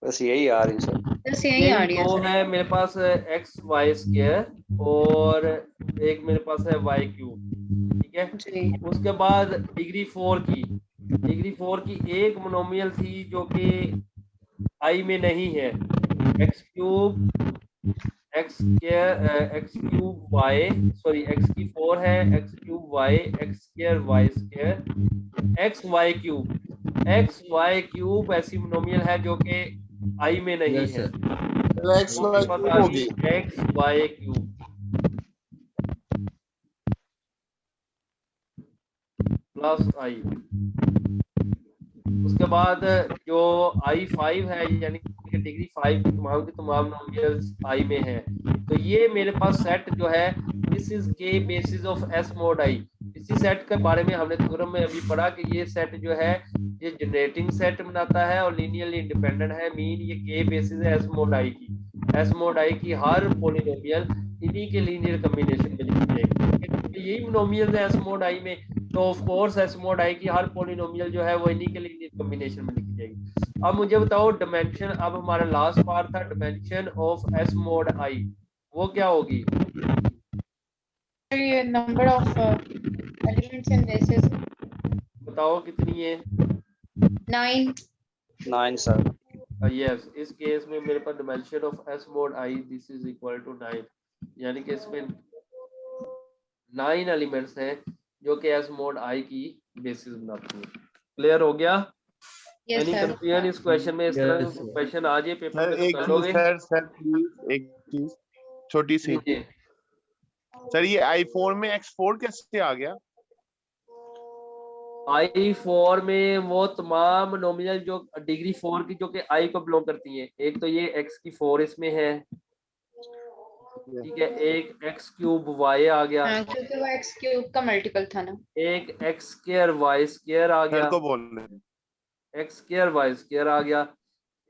बस यही आ रही सर। बस यही आ रही यही है दो सर। है मेरे पास, एक्स वाई स्क्वायर और एक मेरे पास है वाई क्यूब, ठीक है। जी, उसके बाद डिग्री 4 की, डिग्री 4 की एक मोनोमियल थी जो कि आई में नहीं है, X cube X square x cube Y, sorry X की 4 है, X cube Y, X square Y square, x Y cube ऐसी मोनोमियल है जो कि आई में नहीं Yes, है, sir. एक्स वाई क्यूब होगी। X Y cube plus I. उसके बाद जो I5 है, यानी कि डिग्री 5 की तमाम नोमिनल्स आई में है, तो ये मेरे पास सेट जो है, दिस इज के बेसिस ऑफ एस मोड आई। इसी सेट के बारे में हमने थ्योरम में अभी पढ़ा कि ये सेट जो है ये जनरेटिंग सेट बनाता है और लीनियरली इंडिपेंडेंट है, मीन ये के बेसिस है एस मोड आई की, एस मोड आई की हर पॉलिनोमियल इन्हीं के लीनियर कॉम्बिनेशन में लिखी जाएगी, यही मोनोमियल है एस मोड आई में, तो ऑफ कोर्स एस मोड आई की हर पॉलिनोमियल जो है वो इन्हीं के लीनियर कॉम्बिनेशन में लिखी जाएगी। अब मुझे बताओ डायमेंशन, अब हमारा लास्ट पार्ट था डायमेंशन ऑफ एस मोड आई, वो क्या होगी? ये number of elements in basis बताओ कितनी है? 9, 9 सर। यस, इस केस में मेरे पास dimension of S mod I this is equal to 9, यानी कि इसमें 9 एलिमेंट्स हैं जो कि एस मोड आई की बेसिस बनाती है। क्लियर हो गया? यस एनी सर, कंफ्यूजन इस क्वेश्चन में? इस तरह Yes, sir. क्वेश्चन आ जाए पेपर सर में तो एक कर चीज लोगे? सर प्लीज एक चीज छोटी सी, जी। सर ये i4 में x4 कैसे आ गया? I4 में वो तमाम नोमिनल जो डिग्री 4 की जो कि I को बिलोंग करती है, एक तो ये x की 4 इसमें है, ठीक है, एक x क्यूब y आ गया, हाँ, क्योंकि वो x क्यूब का मल्टीपल था ना, एक x स्क्वायर y स्क्वायर आ सर गया, को बोल रहे हैं। x स्क्वायर y स्क्वायर आ गया,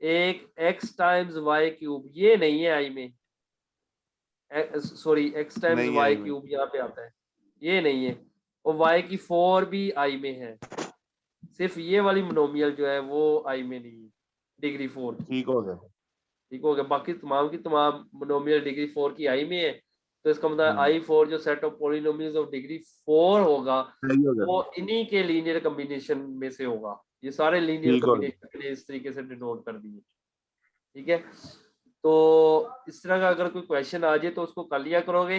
एक x टाइम्स y क्यूब, ये नहीं है I में, सॉरी x टाइम्स नहीं y आई में। क्यूब यहाँ पे आता है, ये नहीं है, और y की 4 भी I में है, सिर्फ ये वाली मोनोमियल जो है वो आई में नहीं है, डिग्री 4 की, ठीक हो गया। ठीक हो गया। बाकी तमाम की तमाम मोनोमियल डिग्री 4 की आई में है, तो इसका मतलब I4 जो set of polynomials of degree 4 होगा सही हो गया। वो इन्हीं के लीनियर कॉम्बिनेशन में से होगा, ये सारे लीनियर ठीक हो गया। कॉम्बिनेशन इस तरीके से डिनोट कर दिए। ठीक है, तो इस तरह का अगर कोई क्वेश्चन आ जाए तो उसको कर लिया करोगे।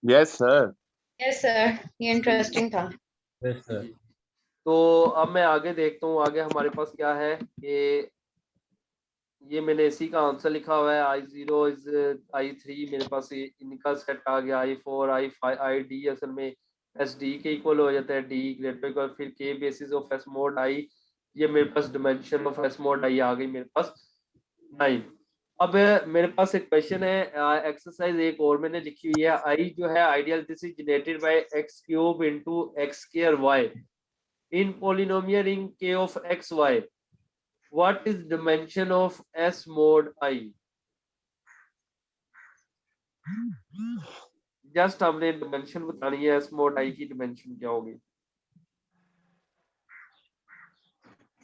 Yes sir. यस सर, ये इंटरेस्टिंग था। Yes sir. जी। तो अब मैं आगे देखता हूँ, आगे हमारे पास क्या है कि ये मैंने इसी का आंसर लिखा हुआ है, I0 इज I3, मेरे पास ये इनका सेट आ गया, I4 I5 ID असल में एस डी के इक्वल हो जाता है, डी ग्रेटर इक्वल, फिर के basis of S mod I, ये मेरे पास dimension of S mod I आ गई मेरे पास 9। अब मेरे पास एक क्वेश्चन है, एक्सरसाइज एक और मैंने लिखी हुई है, आई जो है ideal this is generated by x cube into x square y in polynomial ring K of x y, what is dimension of S mod I? Just हमने डिमेंशन बतानी है, S mod I की dimension क्या होगी।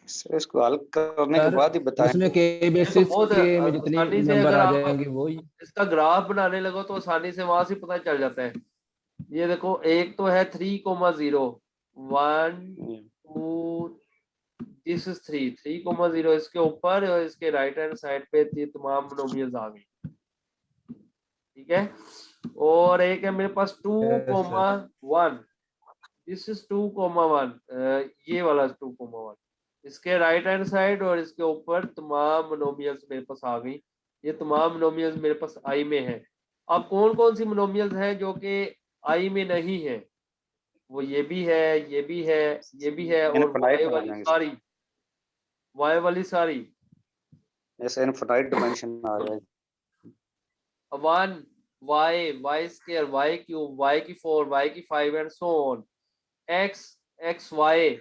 Sir इसको हल करने के सर बाद ही बताएं। उसमें के ये तो बेसिस बहुत के में जितनी आसानी से नंबर अगर आ आप जाएंगे वो ही। इसका ग्राफ बनाने लगो तो आसानी से वहां से पता चल जाता है। ये देखो, एक तो है 3,0 1 2 दिस इज 3,0 इसके ऊपर और इसके राइट हैंड साइड पे ये तमाम मोनोमियल्स आ गई, ठीक है। और एक है मेरे पास 2,1 दिस इज 2,1 ये वाला 2,1 इसके राइट हैंड साइड और इसके ऊपर तमाम मोनोमियल्स मेरे पास आ गई। ये तमाम मोनोमियल्स मेरे पास आई में है। अब कौन कौन सी मोनोमियल्स हैं जो कि आई में नहीं है? वो ये भी है, ये भी है, ये भी है, और इनफाइनाइट वाई बना वाली देंगे सारी, वाई वाली सारी। जैसे इनफाइनाइट डिमेंशन आ जाए। 1 y, y square, y cube, y की 4, वाई की 5 and so on, x, x y,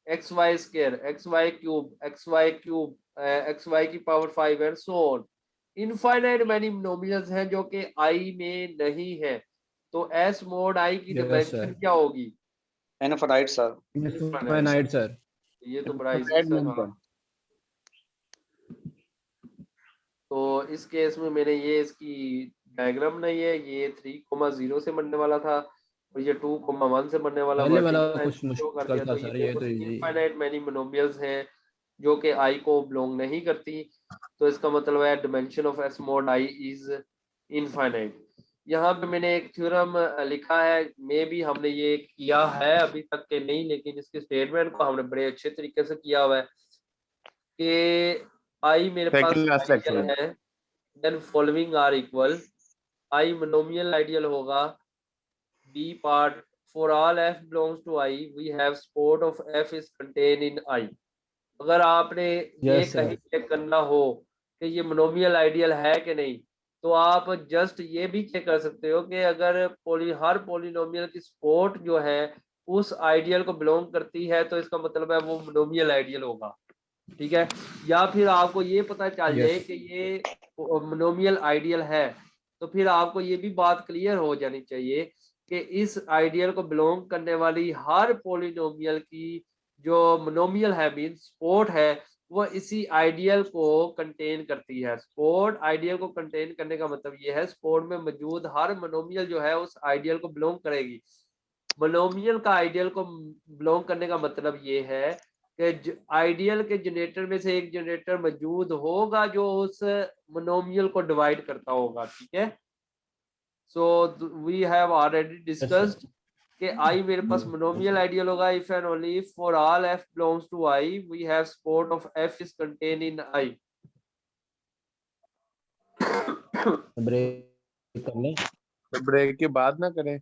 x y square, x Y cube, x Y cube, x y की power 5 and so on. Infinite many monomials हैं जो कि I में नहीं है। तो एस मोड आई की यस डिमेंशन सर। क्या होगी? Infinite sir. Infinite sir. ये तो बड़ा इजी सा था। तो इस केस में मैंने ये इसकी डायग्राम बनाई है, ये 3,0 से बनने वाला था और ये 2,1 से बनने वाला पहले वाला वर्टिकल लाइन कुछ शो कर मुश्किल दिया। था तो सर, ये ये तो कुछ इजी। इनफाइनाइट मैनी मोनोमियल्स हैं जो कि आई को बिलोंग नहीं करती। तो इसका मतलब है dimension of S mod I is infinite. यहाँ पे मैंने एक थ्योरम लिखा है, मे भी हमने ये किया है अभी तक के नहीं, लेकिन इसके स्टेटमेंट को हमने बड़े अच्छे तरीके से किया हुआ है कि आई मेरे पास सेकंड लास्ट आइडियल लेक्चर। है, then following are equal, I monomial ideal होगा, B part for all F belongs to I we have support of F is contain in I. अगर आपने ये यस कहीं सर। चेक करना हो कि ये मोनोमियल आइडियल है कि नहीं, तो आप जस्ट ये भी चेक कर सकते हो कि अगर हर पोलिनोमियल की सपोर्ट जो है उस आइडियल को बिलोंग करती है तो इसका मतलब है वो मोनोमियल आइडियल होगा, ठीक है। या फिर आपको ये पता चल जाए यस कि ये मोनोमियल आइडियल है, तो फिर आपको ये भी बात क्लियर हो जानी चाहिए कि इस आइडियल को बिलोंग करने वाली हर पोलिनोमियल की जो मोनोमियल है मीन सपोर्ट है वो इसी आइडियल को कंटेन करती है। सपोर्ट आइडियल को कंटेन करने का मतलब ये है सपोर्ट में मौजूद हर मोनोमियल जो है उस आइडियल को बिलोंग करेगी। मोनोमियल का आइडियल को बिलोंग करने का मतलब ये है कि आइडियल के जनरेटर में से एक जनरेटर मौजूद होगा जो उस मोनोमियल को डिवाइड करता होगा, ठीक है। So we have already discussed कि आई मेरे पास मोनोमियल आइडियल होगा if and only for all F belongs to I we have support of F is contain in I. Break कर लें। तो ब्रेक के बाद ना करें।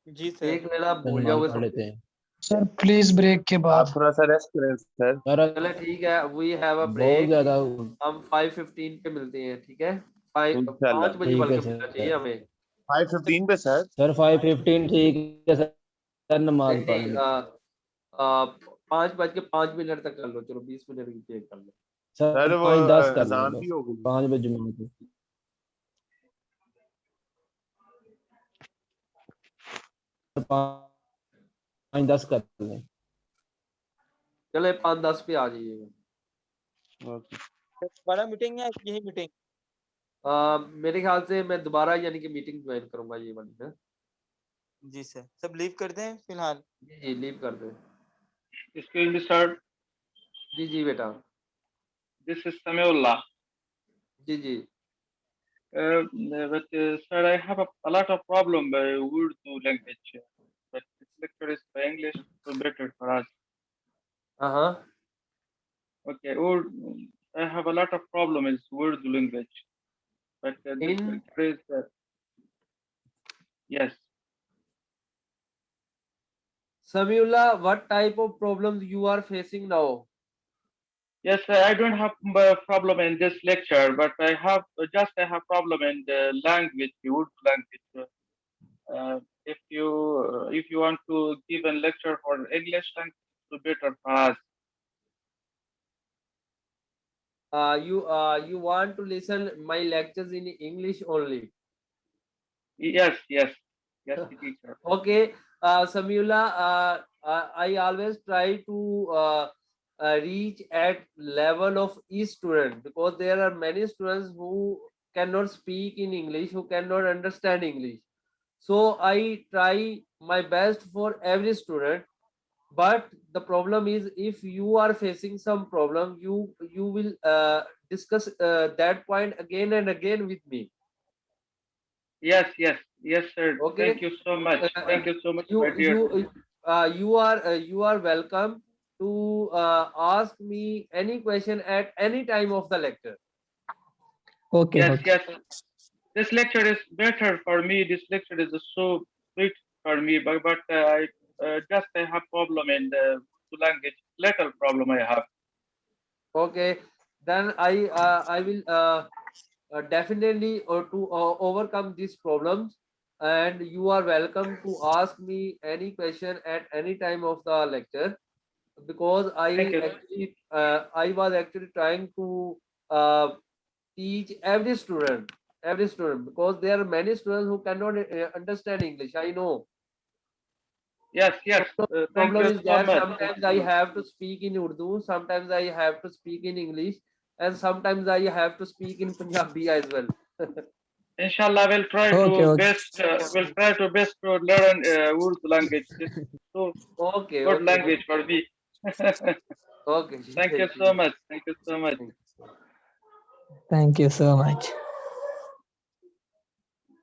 जी सर। देख लेना, भूल नमाज जाओगे पढ़ सब। लेते हैं सर प्लीज ब्रेक के आप बाद। थोड़ा सा रेस्ट करें सर। सर। चले ठीक है, वी हैव अ बहुत ब्रेक। ज्यादा। हम 5:15 पे मिलते हैं, ठीक है। 5 इंशाल्लाह 5 बजे ठीक है बल्कि मिलना चाहिए सर। हमें। 5:15 पे सर। सर 5:15 ठीक है सर, नमाज नहीं पढ़ नहीं, ली। 5:05 तक कर लो, चलो 20 मिनट की चेक कर लो। सर सर वो 5:10 कर लें अजान बस, भी हो गई। 5 बजे जुम्मे को। सर 5:10 कर लें। चले 5:10 पे आ जाइएगा। बड़ा मीटिंग है यही मीटिंग? मेरे ख्याल से मैं दोबारा यानी कि मीटिंग ज्वाइन करूंगा ये वाली ना। जी सर, सब लीव कर दें फिलहाल? जी लीव कर दे। Screen start. जी जी बेटा। this is Samiullah. Ji ji But sir, I have a lot of problem by Urdu language. But this lecture is by English, so better for us. हाँ Okay, Urdu, I have a lot of problem is Urdu language. But this In- lecture is yes. Samiullah, what type of problems you are facing now? Yes, I don't have problem in this lecture, but I have problem in the language, the Urdu language. If you want to give a lecture for English language, so better for us. You want to listen my lectures in English only? Yes, the teacher. Okay, Samiullah, I always try to reach at level of each student, because there are many students who cannot speak in English, who cannot understand English. So I try my best for every student. But the problem is, if you are facing some problem, you will discuss that point again and again with me. Yes, sir. Okay. Thank you so much. Thank you so much, my dear. You are welcome to ask me any question at any time of the lecture. Okay. Yes. This lecture is better for me. This lecture is so sweet for me, but I have problem in the language. Little problem I have. Okay, then I will definitely to overcome these problems, and you are welcome to ask me any question at any time of the lecture, because Thank you. I was actually trying to uh, teach every student, because there are many students who cannot understand English. I know. Yes. Thank Problem you is so that much. sometimes I have to speak in Urdu, sometimes I have to speak in English, and sometimes I have to speak in Punjabi as well. Inshallah, we'll try to best. We'll try to best to learn Urdu language. This is so Okay, good okay, language for me. okay. Thank you so much. Thank you so much. Thank you so much.